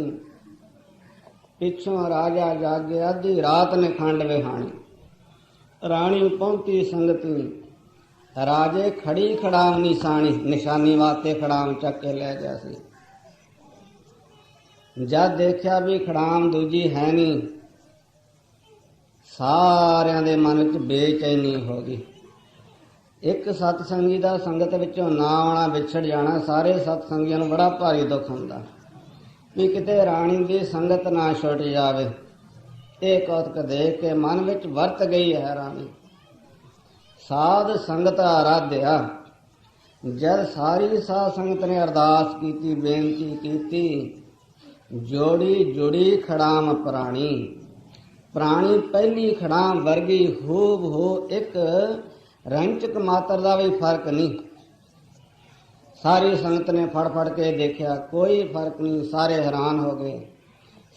ਪਿੱਛੋਂ ਰਾਜਾ ਜਾਗਿਆ, ਅੱਧੀ ਰਾਤ ਨੇ ਖੰਡ ਵਿਹਾਣੀ, ਰਾਣੀ ਪਹੁੰਚੀ ਸੰਗਤੀ, ਰਾਜੇ ਖੜੀ ਖੜਾਮ ਨਿਸ਼ਾਨੀ ਵਾਸਤੇ ਖੜਾਮ ਚੱਕ ਕੇ ਲੈ ਗਿਆ ਸੀ। ਜਦ ਦੇਖਿਆ ਵੀ ਖੜਾਮ ਦੂਜੀ ਹੈ ਨਹੀਂ, ਸਾਰਿਆਂ ਦੇ ਮਨ ਵਿੱਚ ਬੇਚੈਨੀ ਹੋ ਗਈ। ਇੱਕ ਸਤਸੰਗੀ ਦਾ ਸੰਗਤ ਵਿੱਚੋਂ ਨਾ ਆਉਣਾ, ਵਿਛੜ ਜਾਣਾ, ਸਾਰੇ ਸਤਸੰਗੀਆਂ ਨੂੰ ਬੜਾ ਭਾਰੀ ਦੁੱਖ ਹੁੰਦਾ ਵੀ ਕਿਤੇ ਰਾਣੀ ਦੀ ਸੰਗਤ ਨਾ ਛੁੱਟ ਜਾਵੇ। ਇਹ ਕੌਤਕ ਦੇਖ ਕੇ ਮਨ ਵਿੱਚ ਵਰਤ ਗਈ ਹੈ ਰਾਣੀ। ਸਾਧ ਸੰਗਤ ਆਰਾਧਿਆ, ਜਦ ਸਾਰੀ ਸਾਧ ਸੰਗਤ ਨੇ ਅਰਦਾਸ ਕੀਤੀ, ਬੇਨਤੀ ਕੀਤੀ, ਜੋੜੀ ਜੁੜੀ ਖੜਾਮ ਪ੍ਰਾਣੀ ਪਹਿਲੀ ਖੜਾਮ ਵਰਗੀ ਹੂਬਹੂ, ਇੱਕ ਰੰਚਕ ਮਾਤਰ ਦਾ ਵੀ ਫਰਕ ਨਹੀਂ। ਸਾਰੀ ਸੰਗਤ ਨੇ ਫੜ ਕੇ ਦੇਖਿਆ, ਕੋਈ ਫਰਕ ਨਹੀਂ, ਸਾਰੇ ਹੈਰਾਨ ਹੋ ਗਏ।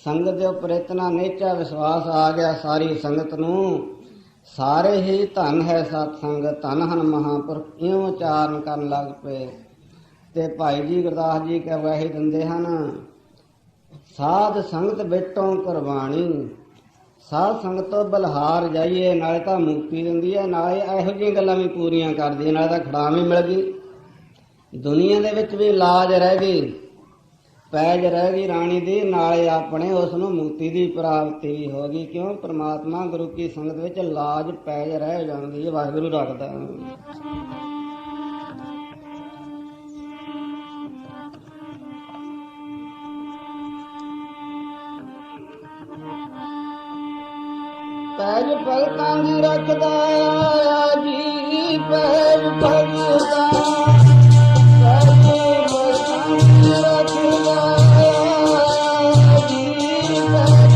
ਸੰਗਤ ਦੇ ਉੱਪਰ ਇਤਨਾ ਨਿਹਚਾ ਵਿਸ਼ਵਾਸ ਆ ਗਿਆ ਸਾਰੀ ਸੰਗਤ ਨੂੰ, ਸਾਰੇ ਹੀ ਧਨ ਹੈ ਸਤਸੰਗ, ਧਨ ਹਨ ਮਹਾਂਪੁਰਖ, ਇਉਂ ਉਚਾਰਨ ਕਰਨ ਲੱਗ ਪਏ। ਤੇ ਭਾਈ ਜੀ ਗੁਰਦਾਸ ਜੀ ਗਵਾਹੀ ਦਿੰਦੇ ਹਨ, ਸਾਧ ਸੰਗਤ ਬੇਟੋਂ ਕੁਰਬਾਨੀ। ਸਾਧ ਸੰਗਤ ਤੋਂ ਬਲਹਾਰ ਜਾਈਏ, ਨਾਲੇ ਤਾਂ ਮੁਕਤੀ ਦਿੰਦੀ ਹੈ, ਨਾਲੇ ਇਹੋ ਜਿਹੀਆਂ ਗੱਲਾਂ ਵੀ ਪੂਰੀਆਂ ਕਰਦੀ ਹੈ, ਨਾਲੇ ਤਾਂ ਖੜਾਮ ਵੀ ਮਿਲ ਗਈ, ਦੁਨੀਆ ਦੇ ਵਿੱਚ ਵੀ ਲਾਜ ਰਹਿ ਗਈ, ਪੈਜ ਰਹਿ ਗਈ ਰਾਣੀ ਦੀ, ਨਾਲੇ ਆਪਣੇ ਉਸ ਨੂੰ ਮੁਕਤੀ ਦੀ ਪ੍ਰਾਪਤੀ ਵੀ ਹੋ ਗਈ। ਕਿਉਂ? ਪ੍ਰਮਾਤਮਾ ਗੁਰੂ ਕੀ ਸੰਗਤ ਵਿੱਚ ਲਾਜ ਪੈਜ ਰਹਿ ਜਾਂਦੀ ਹੈ, ਵਾਹਿਗੁਰੂ ਰੱਖਦਾ। ਪੈਜ ਭਗਤਾਂ ਦੀ ਰੱਖਦਾ ਜੀ, ਪੈਜ ਭਗਤਾਂ, ਪੈਜ ਭਗਤਾਂ ਦੀ ਰੱਖਦਾ ਜੀ, ਪੈਜ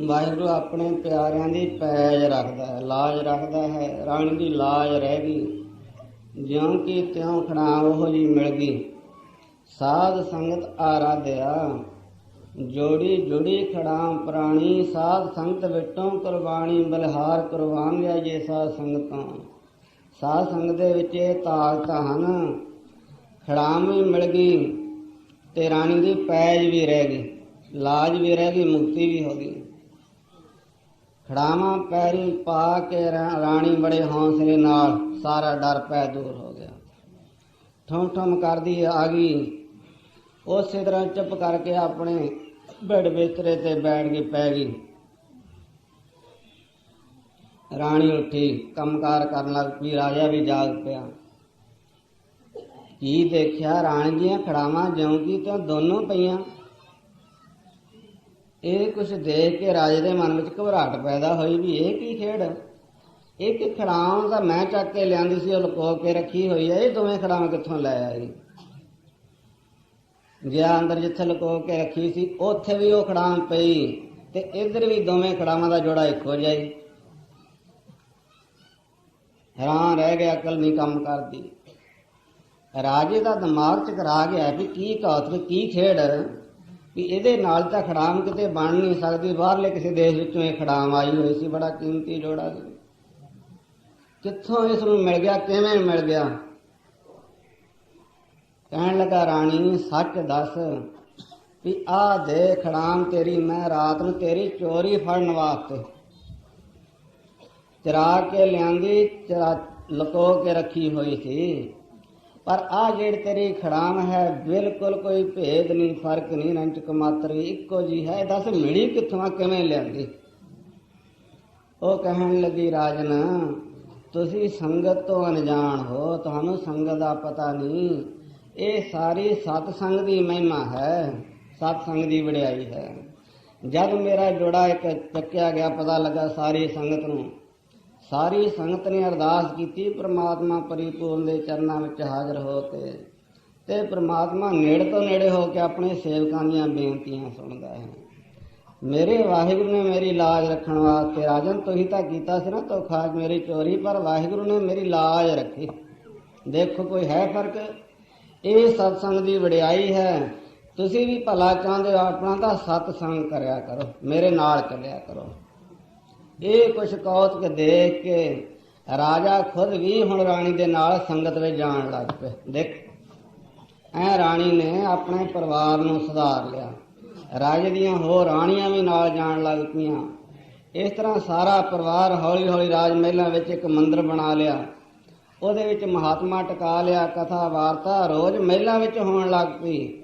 ਵਾਹਿਗੁਰੂ ਆਪਣੇ ਪਿਆਰਿਆਂ ਦੀ ਪੈਜ ਰੱਖਦਾ ਹੈ, ਲਾਜ ਰੱਖਦਾ ਹੈ। ਰਾਣੀ ਦੀ ਲਾਜ ਰਹਿ ਗਈ, ਜਿਉਂ ਕਿ ਤਿਉਂ ਖੜਾਂ ਉਹੋ ਜੀ ਮਿਲ ਗਈ। ਸਾਧ ਸੰਗਤ ਆਰਾਧਿਆ, ਜੋੜੀ ਜੁੜੀ ਖੜਾਂ ਪ੍ਰਾਣੀ। ਸਾਧ ਸੰਗਤ ਵਿਟੋਂ ਕੁਰਬਾਨੀ, ਬਲਿਹਾਰ ਕੁਰਬਾਨ ਲਿਆ ਜੇ ਸਾਧ ਸੰਗਤੋਂ। ਸਾਧ ਸੰਗਤ ਦੇ ਵਿੱਚ ਇਹ ਤਾਕਤਾਂ ਹਨ। ਖੜਾਂ ਵੀ ਮਿਲ ਗਈ ਤੇ ਰਾਣੀ ਦੀ ਪੈਜ ਵੀ ਰਹਿ ਗਈ, ਲਾਜ ਵੀ ਰਹਿ ਗਈ, ਮੁਕਤੀ ਵੀ ਹੋ ਗਈ। ਖੜਾਵਾਂ ਪੈਰੀ ਪਾ ਕੇ ਰਾਣੀ ਬੜੇ ਹੌਸਲੇ ਨਾਲ ਸਾਰਾ ਡਰ ਪੈ ਦੂਰ ਹੋ ਗਿਆ। ਠੁਮ ਠੁਮ ਕਰਦੀ ਆ ਗਈ। ਉਸੇ ਤਰ੍ਹਾਂ ਚੁੱਪ ਕਰਕੇ ਆਪਣੇ ਬੈਡ ਬਿਸਤਰੇ ਤੇ ਬੈਠ ਕੇ ਪੈ ਗਈ। ਰਾਣੀ ਉੱਠੀ, ਕੰਮਕਾਰ ਕਰਨ ਲੱਗ ਪਈ। ਰਾਜਾ ਵੀ ਜਾਗ ਪਿਆ। ਕੀ ਦੇਖਿਆ, ਰਾਣੀ ਦੀਆਂ ਖੜਾਵਾਂ ਜਿਉਂ ਕਿ ਤਾਂ ਦੋਨੋਂ ਪਈਆਂ। ਇਹ ਕੁਛ ਦੇਖ ਕੇ ਰਾਜੇ ਦੇ ਮਨ ਵਿੱਚ ਘਬਰਾਹਟ ਪੈਦਾ ਹੋਈ ਵੀ ਇਹ ਕੀ ਖੇਡ। ਇੱਕ ਖੜਾਵਾਂ ਤਾਂ ਮੈਂ ਚੱਕ ਕੇ ਲਿਆਂਦੀ ਸੀ, ਉਹ ਲੁਕੋ ਕੇ ਰੱਖੀ ਹੋਈ ਹੈ, ਇਹ ਦੋਵੇਂ ਖੜਾਵਾਂ ਕਿੱਥੋਂ ਲੈ ਆਈ। ਗਿਆ ਅੰਦਰ, ਜਿੱਥੇ ਲੁਕੋ ਕੇ ਰੱਖੀ ਸੀ ਉੱਥੇ ਵੀ ਉਹ ਖੜਾਮ ਪਈ ਤੇ ਇੱਧਰ ਵੀ ਦੋਵੇਂ ਖੜਾਵਾਂ ਦਾ ਜੋੜਾ ਇੱਕੋ ਜਿਹਾ ਹੀ। ਹੈਰਾਨ ਰਹਿ ਗਿਆ, ਅਕਲ ਨਹੀਂ ਕੰਮ ਕਰਦੀ। ਰਾਜੇ ਦਾ ਦਿਮਾਗ ਚਕਰਾ ਗਿਆ ਵੀ ਕੀ ਕੌਤਕ, ਕੀ ਖੇਡ, ਵੀ ਇਹਦੇ ਨਾਲ ਤਾਂ ਖੜਾਮ ਕਿਤੇ ਬਣ ਨਹੀਂ ਸਕਦੀ। ਬਾਹਰਲੇ ਕਿਸੇ ਦੇਸ਼ ਵਿੱਚੋਂ ਇਹ ਖੜਾਮ ਆਈ ਹੋਈ ਸੀ, ਬੜਾ ਕੀਮਤੀ ਜੋੜਾ ਸੀ। ਕਿੱਥੋਂ ਇਸ ਨੂੰ ਮਿਲ ਗਿਆ, ਕਿਵੇਂ ਮਿਲ ਗਿਆ। ਕਹਿਣ ਲੱਗਾ, ਰਾਣੀ ਸੱਚ ਦੱਸ ਵੀ ਆਹ ਦੇ ਖੜਾਮ ਤੇਰੀ ਮੈਂ ਰਾਤ ਨੂੰ ਤੇਰੀ ਚੋਰੀ ਫੜਨ ਵਾਸਤੇ ਚਰਾ ਕੇ ਲਿਆਂਦੀ, ਲੁਕੋ ਕੇ ਰੱਖੀ ਹੋਈ ਸੀ। ਪਰ ਆਹ ਜਿਹੜੀ ਤੇਰੀ ਖੜਾਮ ਹੈ ਬਿਲਕੁਲ ਕੋਈ ਭੇਦ ਨਹੀਂ, ਫਰਕ ਨਹੀਂ, ਰੰਚਕ ਮਾਤਰ ਵੀ ਇੱਕੋ ਜੀ ਹੈ। ਦੱਸ ਮਿਲੀ ਕਿੱਥੋਂ, ਕਿਵੇਂ ਲਿਆਂਦੀ। ਉਹ ਕਹਿਣ ਲੱਗੀ, ਰਾਜਨ ਤੁਸੀਂ ਸੰਗਤ ਤੋਂ ਅਣਜਾਣ ਹੋ, ਤੁਹਾਨੂੰ ਸੰਗਤ ਦਾ ਪਤਾ ਨਹੀਂ। ਇਹ ਸਾਰੀ ਸਤਸੰਗ ਦੀ ਮਹਿਮਾ ਹੈ, ਸਤਸੰਗ ਦੀ ਵਡਿਆਈ ਹੈ। ਜਦ ਮੇਰਾ ਜੋੜਾ ਇੱਕ ਚੱਕਿਆ ਗਿਆ, ਪਤਾ ਲੱਗਾ ਸਾਰੀ ਸੰਗਤ ਨੂੰ। ਸਾਰੀ ਸੰਗਤ ਨੇ ਅਰਦਾਸ ਕੀਤੀ ਪ੍ਰਮਾਤਮਾ ਪਰਿਪੂਰਨ ਦੇ ਚਰਨਾਂ ਵਿੱਚ ਹਾਜ਼ਰ ਹੋ ਕੇ, ਤੇ ਪ੍ਰਮਾਤਮਾ ਨੇੜੇ ਤੋਂ ਨੇੜੇ ਹੋ ਕੇ ਆਪਣੇ ਸੇਵਕਾਂ ਦੀਆਂ ਬੇਨਤੀਆਂ ਸੁਣਦਾ ਹੈ। ਮੇਰੇ ਵਾਹਿਗੁਰੂ ਨੇ ਮੇਰੀ ਲਾਜ ਰੱਖਣ ਵਾਸਤੇ, ਰਾਜਨ ਤੁਸੀਂ ਤਾਂ ਕੀਤਾ ਸੀ ਨਾ ਧੋਖਾ, ਮੇਰੀ ਚੋਰੀ, ਪਰ ਵਾਹਿਗੁਰੂ ਨੇ ਮੇਰੀ ਲਾਜ ਰੱਖੀ। ਦੇਖੋ ਕੋਈ ਹੈ ਫਰਕ। ਇਹ ਸਤਸੰਗ ਦੀ ਵਡਿਆਈ ਹੈ। ਤੁਸੀਂ ਵੀ ਭਲਾ ਚਾਹੁੰਦੇ ਹੋ, ਆਪਣਾ ਤਾਂ ਸਤਸੰਗ ਕਰਿਆ ਕਰੋ, ਮੇਰੇ ਨਾਲ ਚੱਲਿਆ ਕਰੋ। ਇਹ ਕੁਛ ਕੌਤਕ ਦੇਖ ਕੇ ਰਾਜਾ ਖੁਦ ਵੀ ਹੁਣ ਰਾਣੀ ਦੇ ਨਾਲ ਸੰਗਤ ਵਿੱਚ ਜਾਣ ਲੱਗ ਪਏ। ਦੇਖ ਐ ਰਾਣੀ ਨੇ ਆਪਣੇ ਪਰਿਵਾਰ ਨੂੰ ਸੁਧਾਰ ਲਿਆ। ਰਾਜੇ ਦੀਆਂ ਹੋਰ ਰਾਣੀਆਂ ਵੀ ਨਾਲ ਜਾਣ ਲੱਗ ਪਈਆਂ। ਇਸ ਤਰ੍ਹਾਂ ਸਾਰਾ ਪਰਿਵਾਰ ਹੌਲੀ ਹੌਲੀ ਰਾਜ ਮਹਿਲਾਂ ਵਿੱਚ ਇੱਕ ਮੰਦਿਰ ਬਣਾ ਲਿਆ। ਉਹਦੇ ਵਿੱਚ ਮਹਾਤਮਾ ਟਿਕਾ ਲਿਆ। ਕਥਾ ਵਾਰਤਾ ਰੋਜ਼ ਮਹਿਲਾਂ ਵਿੱਚ ਹੋਣ ਲੱਗ ਪਈ।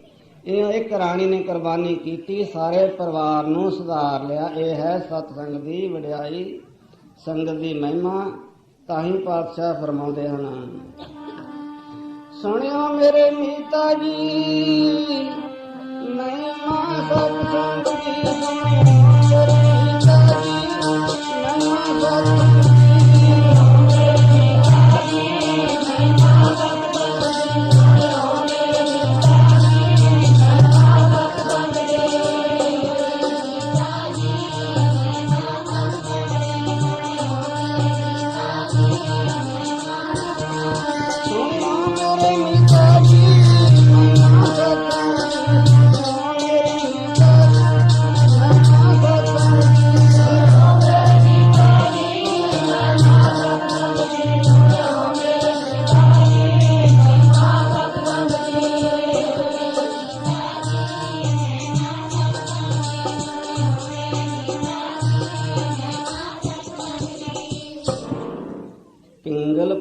ਇਹ ਇੱਕ ਰਾਣੀ ਨੇ ਕੁਰਬਾਨੀ ਕੀਤੀ, ਸਾਰੇ ਪਰਿਵਾਰ ਨੂੰ ਸੁਧਾਰ ਲਿਆ। ਇਹ ਹੈ ਸਤਸੰਗ ਦੀ ਵਡਿਆਈ, ਸੰਗਤ ਦੀ ਮਹਿਮਾ। ਤਾਂ ਹੀ ਪਾਤਸ਼ਾਹ ਫਰਮਾਉਂਦੇ ਹਨ, ਸੁਣਿਓ ਮੇਰੇ ਮੀਤਾ ਜੀ ਮਹਿਮਾ ਸਤਸੰਗ ਦੀ, ਸੁਣਿਓ ਮੇਰੇ ਮੀਤਾ ਜੀ ਮਹਿਮਾ ਸਤਸੰਗ ਦੀ।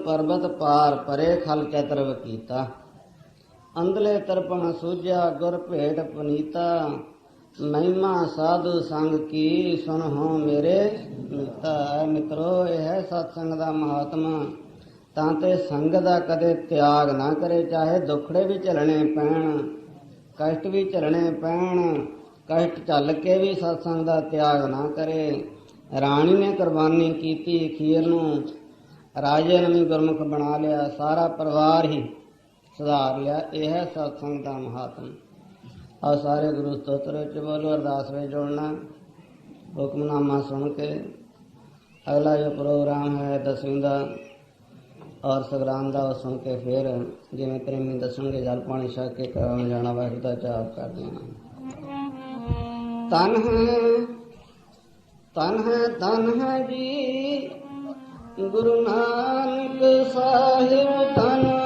ਪਰਬਤ ਪਾਰ ਪਰੇ ਖਲ ਚਤਰਵ ਕੀਤਾ। ਅੰਧਲੇ ਤਰਪਣ ਸੂਝਿਆ ਗੁਰ ਭੇਟ ਪੁਨੀਤਾ। ਮਹਿਮਾ ਸਾਧੂ ਸੰਗ ਕੀ ਸੁਣ ਹੋ ਮੇਰੇ ਮੀਤਾ। ਮਿੱਤਰੋ, ਇਹ ਹੈ ਸਤਸੰਗ ਦਾ ਮਹਾਤਮਾ। ਤਾਂ ਤੇ ਸੰਗ ਦਾ ਕਦੇ ਤਿਆਗ ਨਾ ਕਰੇ, ਚਾਹੇ ਦੁੱਖੜੇ ਵੀ ਝੱਲਣੇ ਪੈਣ, ਕਸ਼ਟ ਵੀ ਝੱਲਣੇ ਪੈਣ, ਕਸ਼ਟ ਝੱਲ ਕੇ ਵੀ ਸਤਸੰਗ ਦਾ ਤਿਆਗ ਨਾ ਕਰੇ। ਰਾਣੀ ਨੇ ਕੁਰਬਾਨੀ ਕੀਤੀ, ਅਖੀਰ ਨੂੰ ਰਾਜੇ ਨੂੰ ਵੀ ਗੁਰਮੁਖ ਬਣਾ ਲਿਆ, ਸਾਰਾ ਪਰਿਵਾਰ ਹੀ ਸੁਧਾਰ ਲਿਆ। ਇਹ ਹੈ ਸਤਸੰਗ ਦਾ ਮਹਾਤਮ। ਆਓ ਸਾਰੇ ਗੁਰੂ ਸਤੋਤਰ ਵਿੱਚ ਬੋਲੋ, ਅਰਦਾਸ ਵਿੱਚ ਜੁੜਨਾ, ਹੁਕਮਨਾਮਾ ਸੁਣ ਕੇ। ਅਗਲਾ ਜੋ ਪ੍ਰੋਗਰਾਮ ਹੈ 10ਵੀਂ ਦਾ ਔਰ ਸਗਰਾਮ ਦਾ, ਉਹ ਸੁਣ ਕੇ ਫਿਰ ਜਿਵੇਂ ਪ੍ਰੇਮੀ ਦੱਸਣਗੇ ਜਲ ਪਾਣੀ ਛਕ ਕੇ ਕਰਨ ਜਾਣਾ। ਵਾਹਿਗੁਰੂ ਦਾ ਜਾਪ ਕਰਦੇ ਹਾਂ। ਤਨ ਹੈ ਤਨ ਹੈ ਤਨ ਹੈ ਜੀ ਗੁਰੂ ਨਾਨਕ ਸਾਹਿਬ ਤਨ